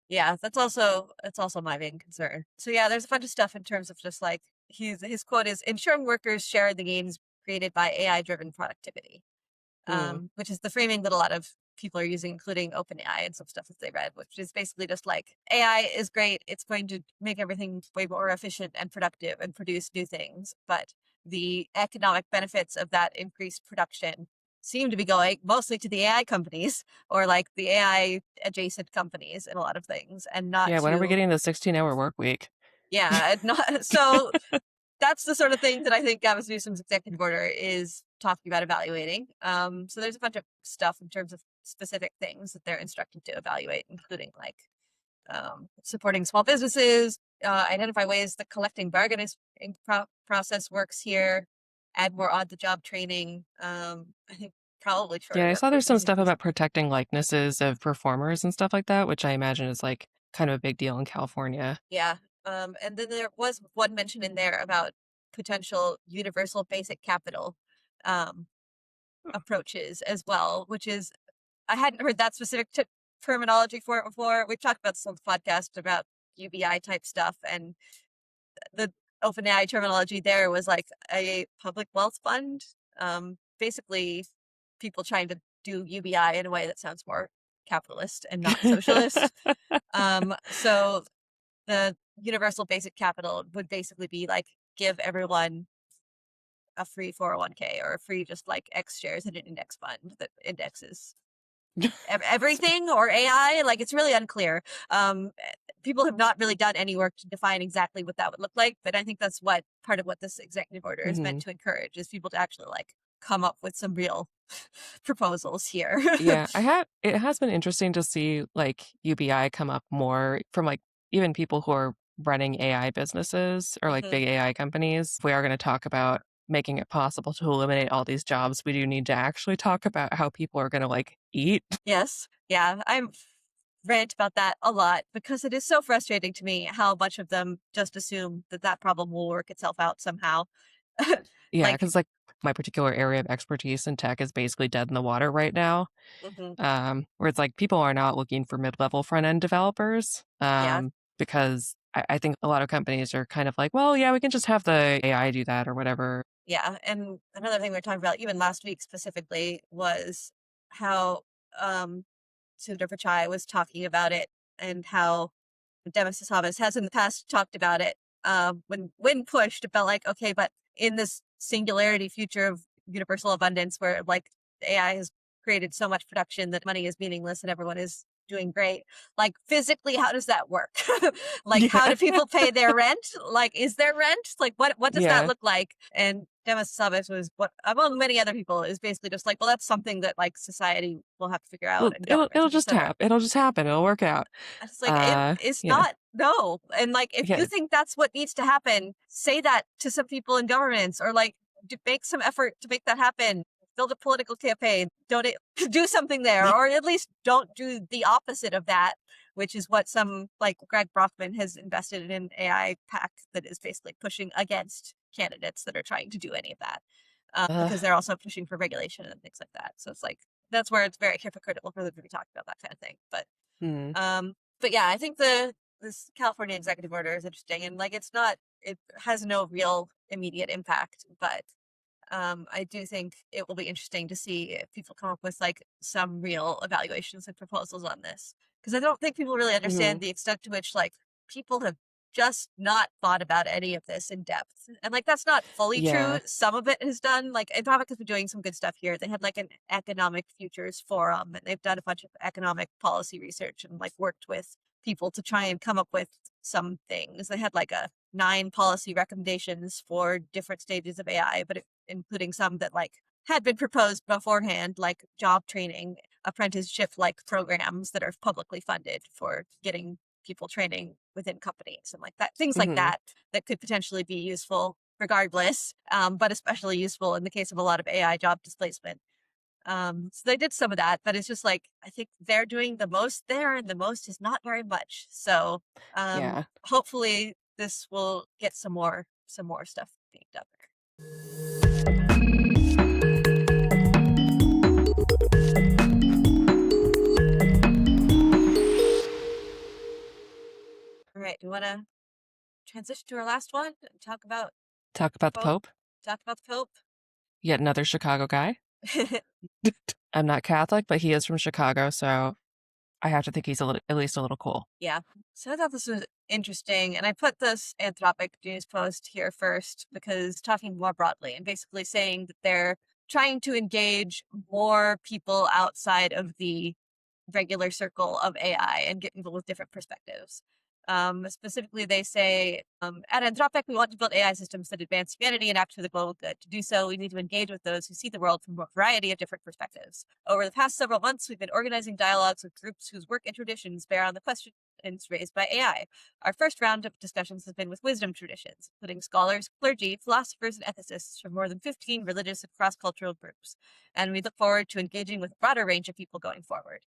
Yeah, that's also my main concern. So yeah, there's a bunch of stuff in terms of just like his quote is ensuring workers share the gains created by AI driven productivity, Hmm. which is the framing that a lot of people are using, including OpenAI and some stuff that they read, which is basically just like AI is great. It's going to make everything way more efficient and productive and produce new things. But the economic benefits of that increased production seem to be going mostly to the AI companies or like the AI adjacent companies in a lot of things and not Yeah, when are we to, getting the 16-hour work week? yeah, not so that's the sort of thing that I think Gavin Newsom's executive order is talking about evaluating. So there's a bunch of stuff in terms of specific things that they're instructed to evaluate, including like supporting small businesses, identify ways that collecting bargaining process works here, add more on-the-job training. I think probably Yeah, shorter I work saw there's weeks some is stuff about increasingly. protecting likenesses of performers and stuff like that, which I imagine is like kind of a big deal in California. Yeah. And then there was one mention in there about potential universal basic capital um, approaches as well, which is I hadn't heard that specific terminology for it before. We've talked about some podcast about UBI type stuff, and the OpenAI terminology there was like a public wealth fund. Basically, people trying to do UBI in a way that sounds more capitalist and not socialist. So the universal basic capital would basically be like give everyone a free 401k or a free just like X shares in an index fund that indexes everything or AI. Like it's really unclear. People have not really done any work to define exactly what that would look like, but I think that's what part of what this executive order is meant Mhm. to encourage is people to actually like come up with some real proposals here. Yeah, it has been interesting to see, like, UBI come up more from, like, even people who are running AI businesses or, like, Mhm. big AI companies. If we are gonna talk about making it possible to eliminate all these jobs, we do need to actually talk about how people are gonna, like, eat. Yes. Yeah. I'm rant about that a lot because it is so frustrating to me how much of them just assume that that problem will work itself out somehow. Yeah, Like, because like, my particular area of expertise in tech is basically dead in the water right now, mhm, where it's like people are not looking for mid-level front-end developers, yeah, because I think a lot of companies are kind of like, "Well, yeah, we can just have the AI do that or whatever." yeah. And another thing we were talking about even last week specifically was how um Sundar Pichai was talking about it and how Demis Hassabis has in the past talked about it when pushed about like, okay, but in this singularity future of universal abundance where like AI has created so much production that money is meaningless and everyone is doing great. Like physically, how does that work? Like how Yeah. do people pay their rent? Like is there rent? Like what does that Yeah. look like? And Demis Hassabis was what among many other people is basically just like, well, that's something that like society will have to figure out Well, and it'll government it'll and et just cetera. happen. It'll just happen. It'll work out. And it's like, it is Yeah. not, no. And like, if you Yeah. think that's what needs to happen, say that to some people in governments or like make some effort to make that happen. Build a political campaign, donate, do something there, or at least don't do the opposite of that, which is what some like Greg Brockman has invested in an AI pack that is basically pushing against candidates that are trying to do any of that. Ugh. Because they're also pushing for regulation and things like that. So it's like, that's where it's very hypocritical for them to be talking about that kind of thing. Mhm. But yeah, I think this California executive order is interesting, and like it has no real immediate impact, but I do think it will be interesting to see if people come up with like some real evaluations and proposals on this. Because I don't think people really understand Mhm. the extent to which like people have just not thought about any of this in depth. And like that's not fully true. Yeah. Some of it has done like Anthropic has been doing some good stuff here. They had like an economic futures forum and they've done a bunch of economic policy research and like worked with people to try and come up with some things. They had like a 9 policy recommendations for different stages of AI, but including some that like had been proposed beforehand, like job training, apprenticeship like programs that are publicly funded for getting people training within companies and like that things like Mhm. that that could potentially be useful regardless, but especially useful in the case of a lot of AI job displacement. So they did some of that, but it's just like I think they're doing the most there, and the most is not very much. So Yeah. hopefully this will get some more stuff being done there. All right, do you want to transition to our last one and Talk about the Pope? Pope. Talk about the Pope. Yet another Chicago guy. I'm not Catholic, but he is from Chicago, so I have to think he's at least a little cool. Yeah. So I thought this was interesting, and I put this Anthropic news post here first because talking more broadly and basically saying that they're trying to engage more people outside of the regular circle of AI and get people with different perspectives. Specifically, they say at Anthropic, we want to build AI systems that advance humanity and act for the global good. To do so, we need to engage with those who see the world from a variety of different perspectives. Over the past several months, we've been organizing dialogues with groups whose work and traditions bear on the questions raised by AI. Our first round of discussions has been with wisdom traditions, including scholars, clergy, philosophers, and ethicists from more than 15 religious and cross-cultural groups. And we look forward to engaging with a broader range of people going forward.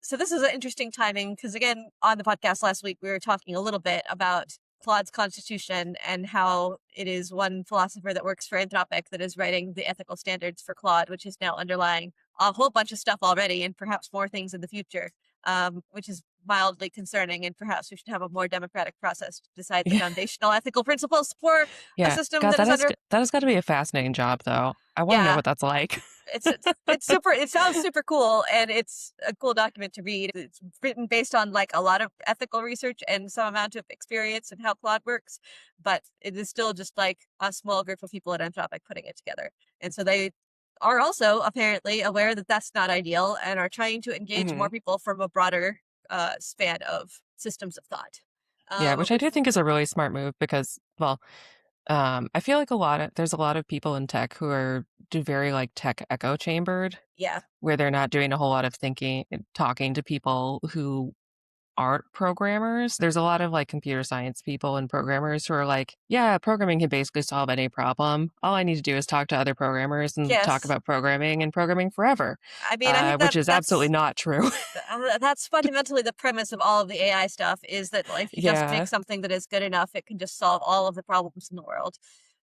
So this is an interesting timing because again, on the podcast last week, we were talking a little bit about Claude's constitution and how it is one philosopher that works for Anthropic that is writing the ethical standards for Claude, which is now underlying a whole bunch of stuff already and perhaps more things in the future, which is mildly concerning, and perhaps we should have a more democratic process to decide the Yeah. foundational ethical principles for a Yeah. system God, that is under. that has got to be a fascinating job, though. I want to know Yeah, what that's like. it's super. It sounds super cool, and it's a cool document to read. It's written based on like a lot of ethical research and some amount of experience and how Claude works, but it is still just like a small group of people at Anthropic putting it together, and so they are also apparently aware that that's not ideal and are trying to engage Hmm. more people from a broader span of systems of thought. Yeah, which I Which do think is a really smart move because, well, I feel like there's a lot of people in tech who are do very like tech echo chambered, yeah, where they're not doing a whole lot of thinking and talking to people who aren't programmers. There's a lot of like computer science people and programmers who are like, yeah, programming can basically solve any problem. All I need to do is talk to other programmers and talk yes. about programming and programming forever, I mean, I think which is absolutely not true. that's fundamentally the premise of all of the AI stuff is that like, if you just make Yeah, something that is good enough, it can just solve all of the problems in the world.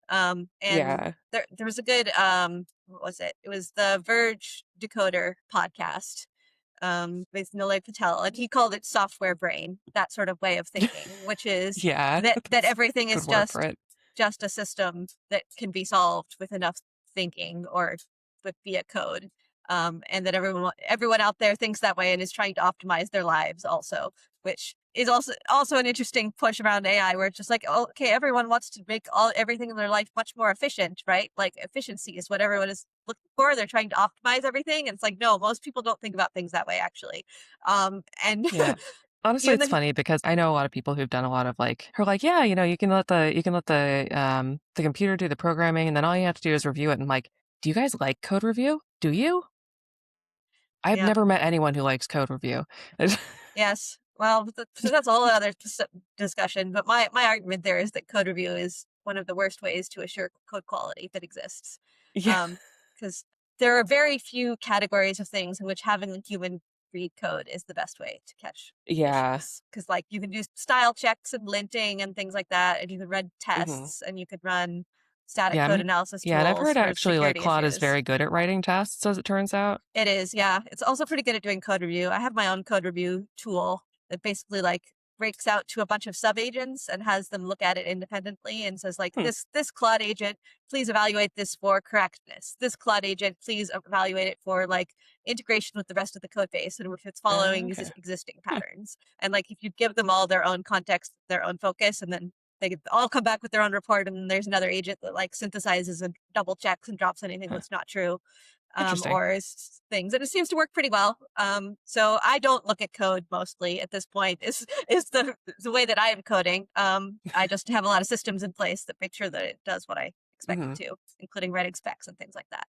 And yeah, there was a good what was it? It was the Verge Decoder podcast with Nilay Patel, and he called it software brain, that sort of way of thinking, which is yeah. that That's everything a good is word for it. just a system that can be solved with enough thinking or with via code. And that everyone out there thinks that way and is trying to optimize their lives also, which is also an interesting push around AI, where it's just like, oh, okay, everyone wants to make everything in their life much more efficient, right? Like efficiency is what everyone is looking for. They're trying to optimize everything, and it's like, no, most people don't think about things that way, actually. And Yeah. Honestly, even it's the funny because I know a lot of people who've done a lot of like who are like, yeah, you can let the computer do the programming and then all you have to do is review it. And like, do you guys like code review? Do you? I've yeah. never met anyone who likes code review. Yes. Well, so that's a whole other discussion. But my argument there is that code review is one of the worst ways to assure code quality that exists. Yeah. Because there are very few categories of things in which having a human read code is the best way to catch Yeah. issues. Because like you can do style checks and linting and things like that, and you can run Hmm. tests, and you could run static Yeah. code analysis Yeah. And I've tools heard for actually like security Claude is issues. very good at writing tests, as it turns out. It is, yeah. It's also pretty good at doing code review. I have my own code review tool that basically like breaks out to a bunch of sub agents and has them look at it independently and says like, Hmm. this Claude agent, please evaluate this for correctness. This Claude agent, please evaluate it for like integration with the rest of the code base and if it's following Okay. existing Hmm. patterns. And like if you give them all their own context, their own focus, and then they all come back with their own report, and then there's another agent that like synthesizes and double checks and drops anything Huh. that's not true, Interesting. or things, and it seems to work pretty well. So I don't look at code mostly at this point. Is the way that I am coding. I just have a lot of systems in place that make sure that it does what I expect it Hmm. to, including writing specs and things like that.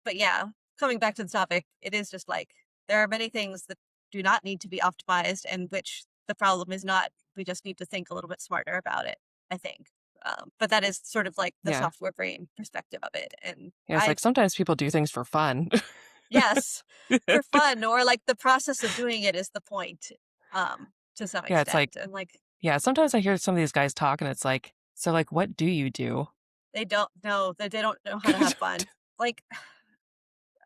But yeah, coming back to the topic, it is just like there are many things that do not need to be optimized, and which the problem is not. We just need to think a little bit smarter about it, I think. But that is sort of like the Yeah. software brain perspective of it. And Yeah. It's I like sometimes people do things for fun. Yes, for fun, or like the process of doing it is the point, to some Yeah. It's like, extent. And like yeah. Sometimes I hear some of these guys talk and it's like, so like, what do you do? they don't know that they don't know how to have fun. Like,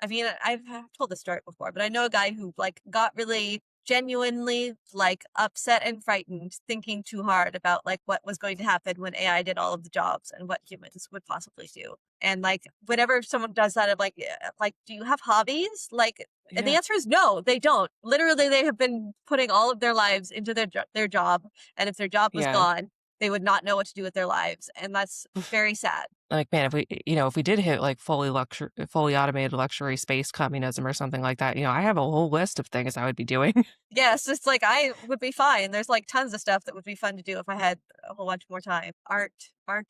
I mean, I've told this story before, but I know a guy who like got really genuinely like upset and frightened thinking too hard about like what was going to happen when AI did all of the jobs and what humans would possibly do. And like whenever someone does that, I'm like, "Yeah, like, do you have hobbies?" Like, and the Yeah. answer is no, they don't. Literally, they have been putting all of their lives into their job, and if their job was Yeah. gone, they would not know what to do with their lives, and that's very sad. Like, man, if we did hit like fully automated luxury space communism or something like that, I have a whole list of things I would be doing. Yes, it's like I would be fine. There's like tons of stuff that would be fun to do if I had a whole bunch more time. Art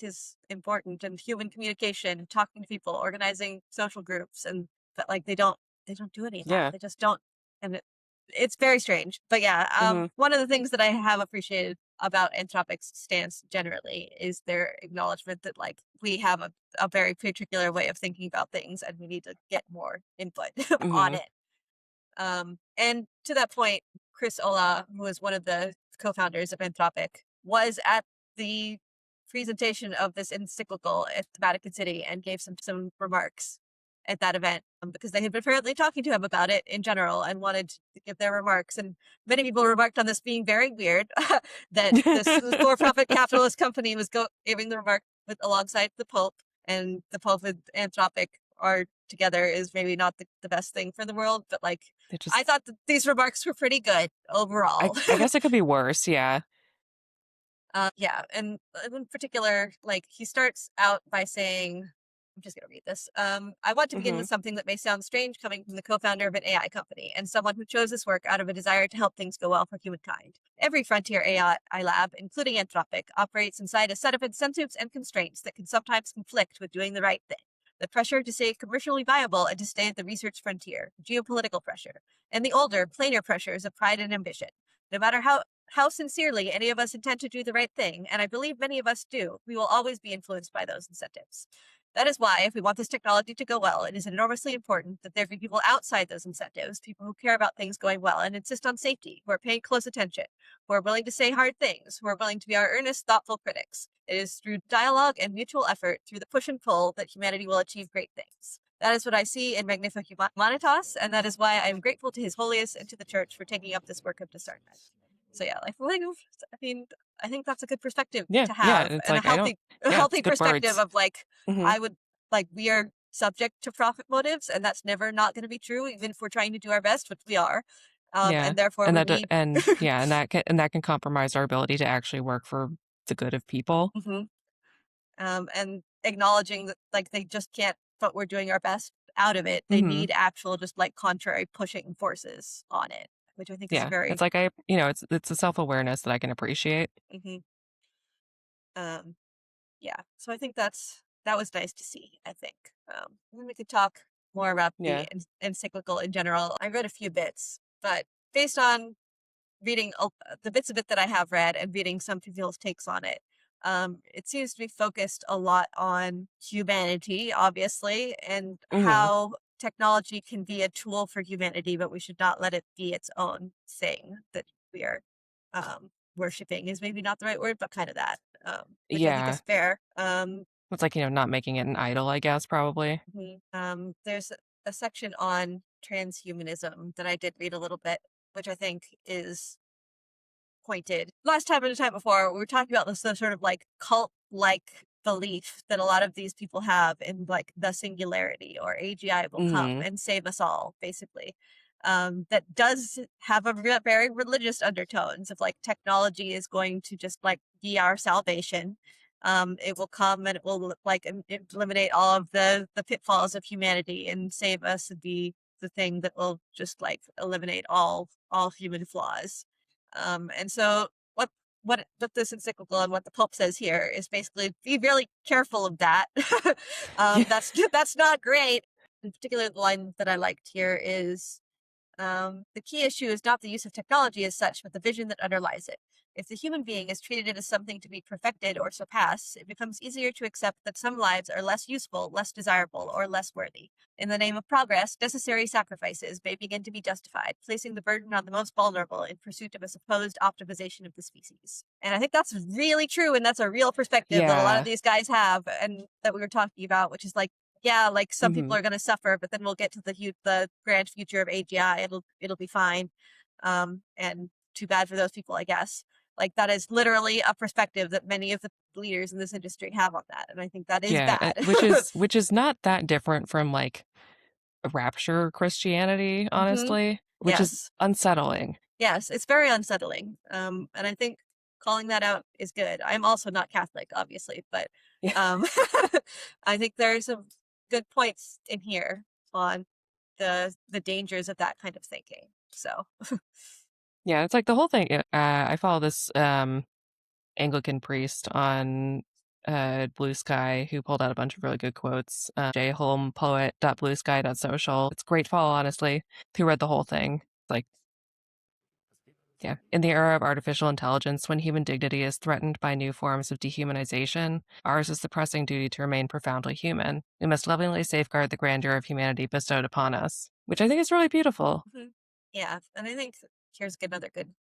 is important, and human communication, talking to people, organizing social groups, and but like they don't do any of that. Yeah. They just don't, and it's very strange. But yeah, Hmm. one of the things that I have appreciated about Anthropic's stance generally is their acknowledgement that like we have a very particular way of thinking about things, and we need to get more input on Hmm. it. And to that point, Chris Olah, who is one of the co-founders of Anthropic, was at the presentation of this encyclical at the Vatican City and gave some remarks. at that event because they had been apparently talking to him about it in general and wanted to give their remarks. And many people remarked on this being very weird that this for-profit capitalist company was giving the remark alongside the Pope, and the Pope and Anthropic are together is maybe not the best thing for the world, but like It I just thought that these remarks were pretty good I overall. I guess it could be worse, yeah. Yeah, and in particular, like he starts out by saying, I'm just gonna read this. I want to begin with Mhm. something that may sound strange coming from the co-founder of an AI company and someone who chose this work out of a desire to help things go well for humankind. Every frontier AI lab, including Anthropic, operates inside a set of incentives and constraints that can sometimes conflict with doing the right thing. The pressure to stay commercially viable and to stay at the research frontier, geopolitical pressure, and the older, plainer pressures of pride and ambition. No matter how sincerely any of us intend to do the right thing, and I believe many of us do, we will always be influenced by those incentives. That is why, if we want this technology to go well, it is enormously important that there be people outside those incentives, people who care about things going well and insist on safety, who are paying close attention, who are willing to say hard things, who are willing to be our earnest, thoughtful critics. It is through dialogue and mutual effort, through the push and pull, that humanity will achieve great things. That is what I see in Magnifica Humanitas, and that is why I am grateful to His Holiness and to the Church for taking up this work of discernment. So yeah, I mean, I think that's a good perspective Yeah, to yeah, have, it's and like I don't a yeah, it's healthy good perspective words. of like, Mhm. I would like we are subject to profit motives, and that's never not going to be true, even if we're trying to do our best, which we are, Yeah, and therefore and we that need. and yeah, and that can compromise our ability to actually work for the good of people. Mhm. And acknowledging that like they just can't, but we're doing our best out of it. They Mhm. need actual, just like contrary pushing forces on it, which I think is Yeah, it's very. like it's a self-awareness that I can appreciate. Mhm. Um, Yeah, so I think that was nice to see, I think. And then we could talk more about the Yeah. encyclical in general. I read a few bits, but based on reading the bits of it that I have read and reading some people's takes on it, it seems to be focused a lot on humanity, obviously, and Mhm. how technology can be a tool for humanity, but we should not let it be its own thing that we are worshipping is maybe not the right word, but kind of that, which I think is Yeah. fair. It's like, not making it an idol, I guess, probably. There's a section on transhumanism that I did read a little bit, which I think is pointed. Last time and the time before, we were talking about this sort of like cult like belief that a lot of these people have in like the singularity or AGI will come Mhm. and save us all, basically. That does have a very religious undertones of like technology is going to just like be our salvation. It will come and it will like eliminate all of the pitfalls of humanity and save us and be the thing that will just like eliminate all human flaws. And so what this encyclical and what the Pope says here is basically be really careful of that. Yeah. That's not great. In particular, the line that I liked here is the key issue is not the use of technology as such, but the vision that underlies it. If the human being is treated as something to be perfected or surpassed, it becomes easier to accept that some lives are less useful, less desirable, or less worthy. In the name of progress, necessary sacrifices may begin to be justified, placing the burden on the most vulnerable in pursuit of a supposed optimization of the species. And I think that's really true, and that's a real perspective that a lot of Yeah. these guys have, and that we were talking about, which is like, yeah, like some people Mhm. are going to suffer, but then we'll get to the grand future of AGI. It'll be fine. And too bad for those people, I guess. Like that is literally a perspective that many of the leaders in this industry have on that, and I think that is Yeah, bad. which is not that different from, like, rapture Christianity, Hmm. honestly, which is Yes, unsettling. yes, it's very unsettling. And I think calling that out is good. I'm also not Catholic, obviously, but Yeah. um, I think there's some good points in here on the dangers of that kind of thinking. So. Yeah, it's like the whole thing, I follow this, Anglican priest on, Blue Sky who pulled out a bunch of really good quotes, jholmpoet.bluesky.social. It's a great follow, honestly, who read the whole thing. Like, yeah. In the era of artificial intelligence, when human dignity is threatened by new forms of dehumanization, ours is the pressing duty to remain profoundly human. We must lovingly safeguard the grandeur of humanity bestowed upon us, which I think is really beautiful. Mhm. Yeah, and I think here's another good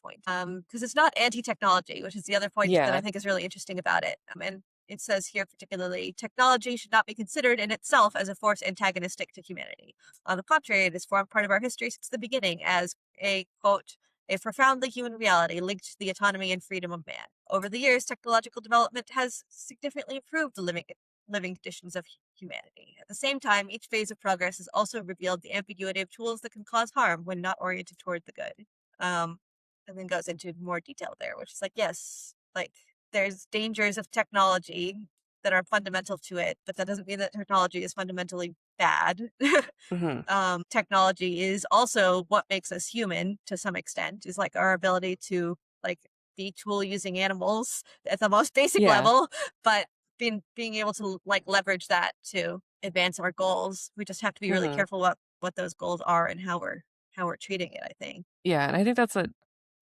point. Because it's not anti-technology, which is the other point that I Yeah. think is really interesting about it. And it says here particularly, technology should not be considered in itself as a force antagonistic to humanity. On the contrary, it has formed part of our history since the beginning as a, quote, a profoundly human reality linked to the autonomy and freedom of man. Over the years, technological development has significantly improved the living conditions of humanity. At the same time, each phase of progress has also revealed the ambiguity of tools that can cause harm when not oriented toward the good. Um, and then goes into more detail there, which is like, yes, like there's dangers of technology that are fundamental to it, but that doesn't mean that technology is fundamentally bad. Hmm. Technology is also what makes us human to some extent, is like our ability to like be tool using animals at the most basic Yeah. level, but being able to like leverage that to advance our goals. We just have to be really Hmm. careful what those goals are and how we're treating it, I think. Yeah, and I think that's a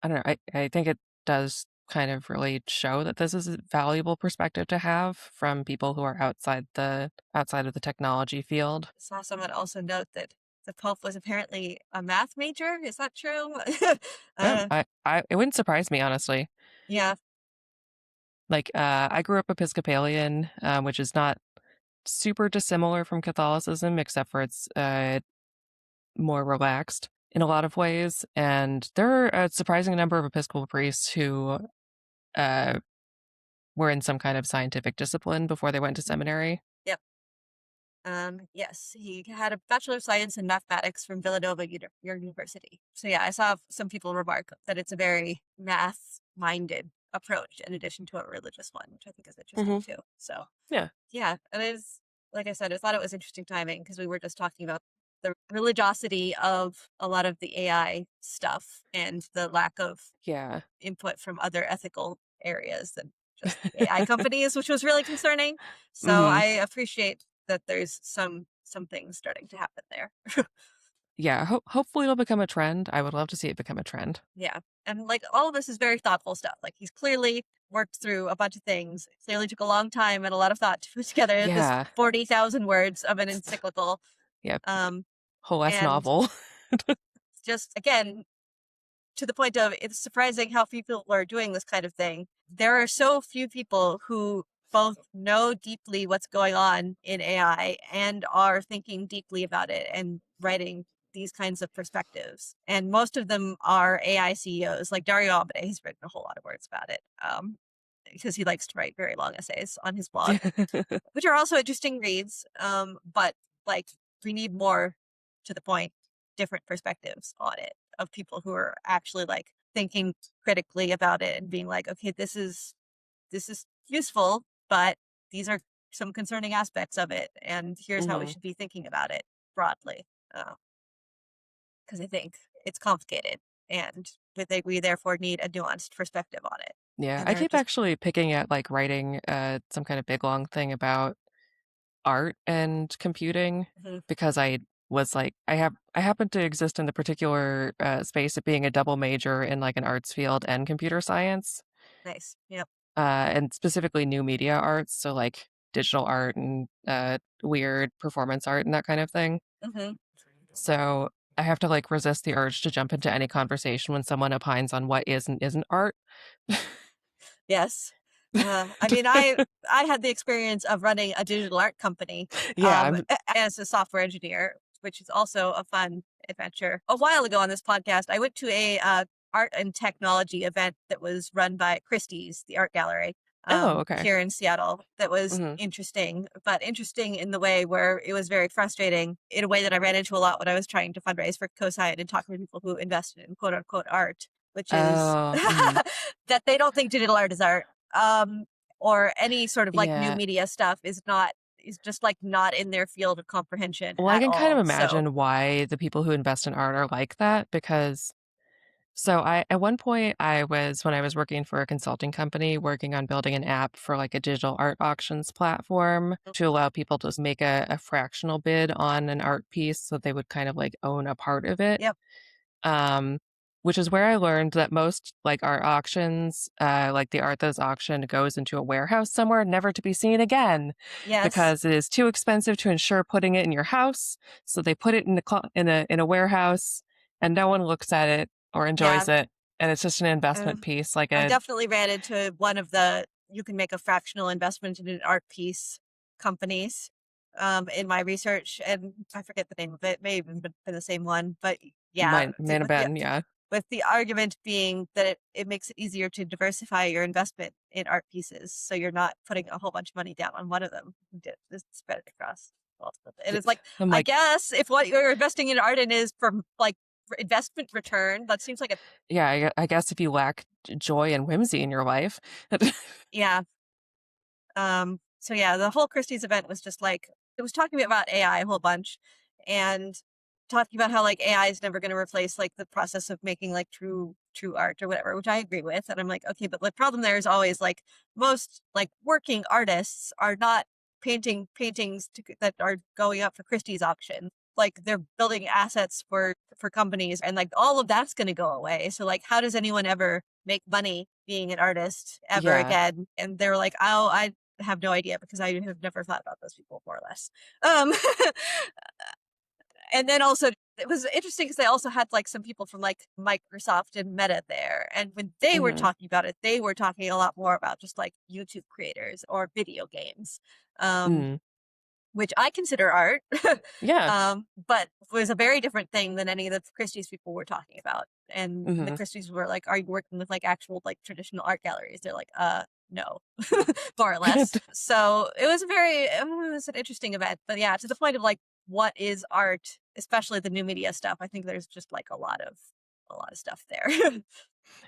I don't know, I think it does kind of really show that this is a valuable perspective to have from people who are outside of the technology field. Saw someone also note that the Pope was apparently a math major. Is that true? Oh, uh, I it wouldn't surprise me, honestly. yeah, Like, I grew up Episcopalian, which is not super dissimilar from Catholicism, except for it's, more relaxed in a lot of ways, and there are a surprising number of Episcopal priests who, uh, were in some kind of scientific discipline before they went to seminary. yep. Yes, he had a Bachelor of Science in Mathematics from Villanova University. So yeah, I saw some people remark that it's a very math-minded approach in addition to a religious one, which I think is interesting Mhm. too. So Yeah. yeah, it is, like I said, I thought it was interesting timing because we were just talking about the religiosity of a lot of the AI stuff and the lack of Yeah. input from other ethical areas than just the AI companies, which was really concerning. So I Mhm. appreciate that there's some things starting to happen there. Yeah, hopefully it'll become a trend. I would love to see it become a trend. Yeah. And like all of this is very thoughtful stuff. Like he's clearly worked through a bunch of things. It clearly took a long time and a lot of thought to put together this Yeah. 40,000 words of an encyclical. Yep. Um, Whole ass and novel. just again, to the point of it's surprising how few people are doing this kind of thing. There are so few people who both know deeply what's going on in AI and are thinking deeply about it and writing these kinds of perspectives. And most of them are AI CEOs, like Dario Amodei. He's written a whole lot of words about it because he likes to write very long essays on his blog, which are also interesting reads. But like we need more to the point, different perspectives on it of people who are actually like thinking critically about it and being like, okay, this is useful, but these are some concerning aspects of it, and here's how we Mhm. should be thinking about it broadly. Because I think it's complicated, and we therefore need a nuanced perspective on it. Yeah, And I there are keep just actually picking at, like, writing, some kind of big, long thing about art and computing mhm, because I was like I happen to exist in the particular, space of being a double major in, like, an arts field and computer science, nice. Yep. and specifically new media arts, so, like, digital art and, weird performance art and that kind of thing. Hmm. So, I have to, like, resist the urge to jump into any conversation when someone opines on what is and isn't art. Yes. I mean, I had the experience of running a digital art company Yeah, I'm as a software engineer, which is also a fun adventure. A while ago on this podcast, I went to a art and technology event that was run by Christie's, the art gallery Oh, okay. here in Seattle. That was Mhm. interesting, but interesting in the way where it was very frustrating in a way that I ran into a lot when I was trying to fundraise for CoSign and talking to people who invested in quote unquote art, which is Oh, mhm. that they don't think digital art is art, or any sort of like new Yeah. media stuff is just like not in their field of comprehension Well, I at can kind of all. So, imagine why the people who invest in art are like that because I at one point I was when I was working for a consulting company working on building an app for like a digital art auctions platform to allow people to make a fractional bid on an art piece so they would kind of like own a part of it. yep, Um, which is where I learned that most, like, art auctions, like, the art that's auctioned goes into a warehouse somewhere, never to be seen again, yes, because it is too expensive to insure putting it in your house, so they put it in a warehouse, and no one looks at it or yeah. enjoys it, and it's just an investment Um, piece, like I've a definitely ran into one of the you can make a fractional investment in an art piece companies. In my research, and I forget the name of it, may even been the same one, but yeah, Might have been, yeah. with the argument being that it makes it easier to diversify your investment in art pieces, so you're not putting a whole bunch of money down on one of them. Just spread it across multiple. And it's like, I'm I like, guess if what you're investing in art in is from like investment return, that seems like a yeah, I guess if you lack joy and whimsy in your life. yeah. So yeah, the whole Christie's event was just like it was talking about AI a whole bunch and talking about how like AI is never going to replace like the process of making like true art or whatever, which I agree with. And I'm like, okay, but the problem there is always like most like working artists are not painting paintings that are going up for Christie's auction. Like they're building assets for companies and like all of that's going to go away. So like how does anyone ever make money being an artist ever Yeah. again? And they're like, oh, I have no idea because I have never thought about those people more or less. Um, and then also it was interesting because they also had like some people from like Microsoft and Meta there. And when they were Hmm. talking about it, they were talking a lot more about just like YouTube creators or video games. Um, Mm. which I consider art, Yeah. but was a very different thing than any of the Christie's people were talking about. And the Hmm. Christie's were like, "Are you working with like actual like traditional art galleries?" They're like, no, more or less." So it was an interesting event. But yeah, to the point of like, what is art, especially the new media stuff? I think there's just like a lot of stuff there.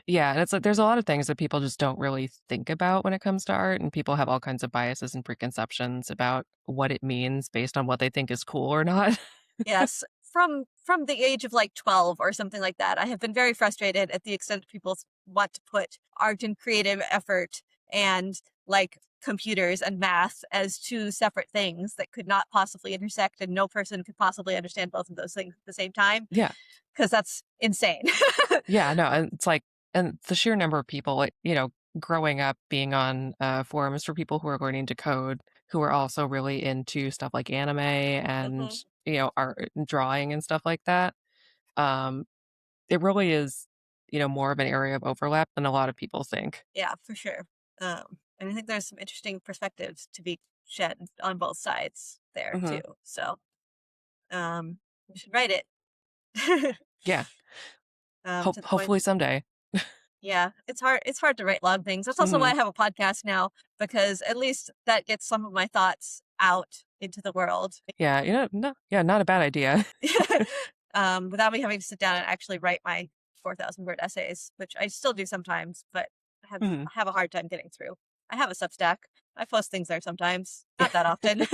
Yeah, and it's like there's a lot of things that people just don't really think about when it comes to art, and people have all kinds of biases and preconceptions about what it means based on what they think is cool or not. Yes, from the age of like 12 or something like that, I have been very frustrated at the extent people want to put art and creative effort and like computers and math as two separate things that could not possibly intersect and no person could possibly understand both of those things at the same time Yeah. because that's insane. Yeah, no, and it's like and the sheer number of people, like, growing up being on, forums for people who are learning to code, who are also really into stuff like anime and, Mhm. art and drawing and stuff like that. Um, it really is, more of an area of overlap than a lot of people think. Yeah, for sure. And I think there's some interesting perspectives to be shed on both sides there too. Mhm. So, we should write it. Yeah. To the point. Hopefully someday. Yeah, it's hard to write long things. That's also why Mhm. I have a podcast now, because at least that gets some of my thoughts out into the world. Yeah, no, yeah, not a bad idea. Without me having to sit down and actually write my 4,000 word essays, which I still do sometimes, but Mhm. I have a hard time getting through. I have a Substack. I post things there sometimes, not that often.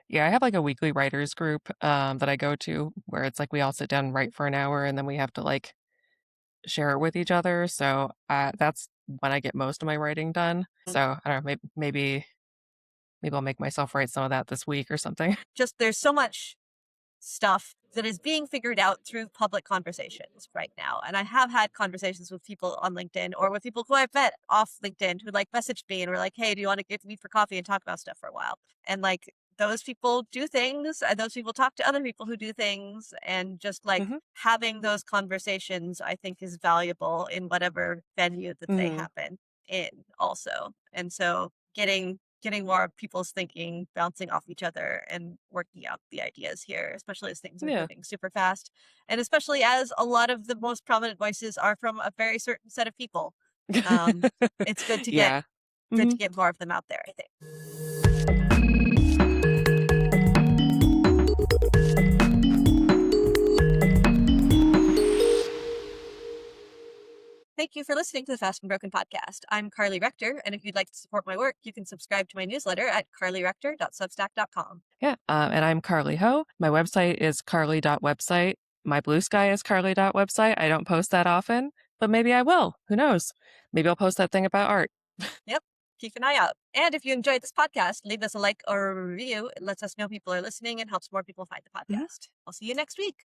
Yeah, I have, like, a weekly writers group, that I go to where it's like we all sit down and write for an hour, and then we have to, like, share it with each other, so, that's when I get most of my writing done. So, I don't know, maybe I'll make myself write some of that this week or something. Just there's so much stuff that is being figured out through public conversations right now. And I have had conversations with people on LinkedIn or with people who I've met off LinkedIn who like messaged me and were like, "Hey, do you want to get meet for coffee and talk about stuff for a while?" And like those people do things and those people talk to other people who do things and just like Mhm. having those conversations I think is valuable in whatever venue that they Mhm. happen in also. And so getting more of people's thinking bouncing off each other and working out the ideas here, especially as things are Yeah. moving super fast. And especially as a lot of the most prominent voices are from a very certain set of people. Um, it's Yeah. good to Mhm. get more of them out there, I think. Thank you for listening to the Fast and Broken podcast. I'm Carly Rector, and if you'd like to support my work, you can subscribe to my newsletter at carlyrector.substack.com. Yeah, and I'm Carly Ho. My website is carly.website. My Blue Sky is carly.website. I don't post that often, but maybe I will. Who knows? Maybe I'll post that thing about art. Yep. Keep an eye out. And if you enjoyed this podcast, leave us a like or a review. It lets us know people are listening and helps more people find the Mhm. podcast. I'll see you next week.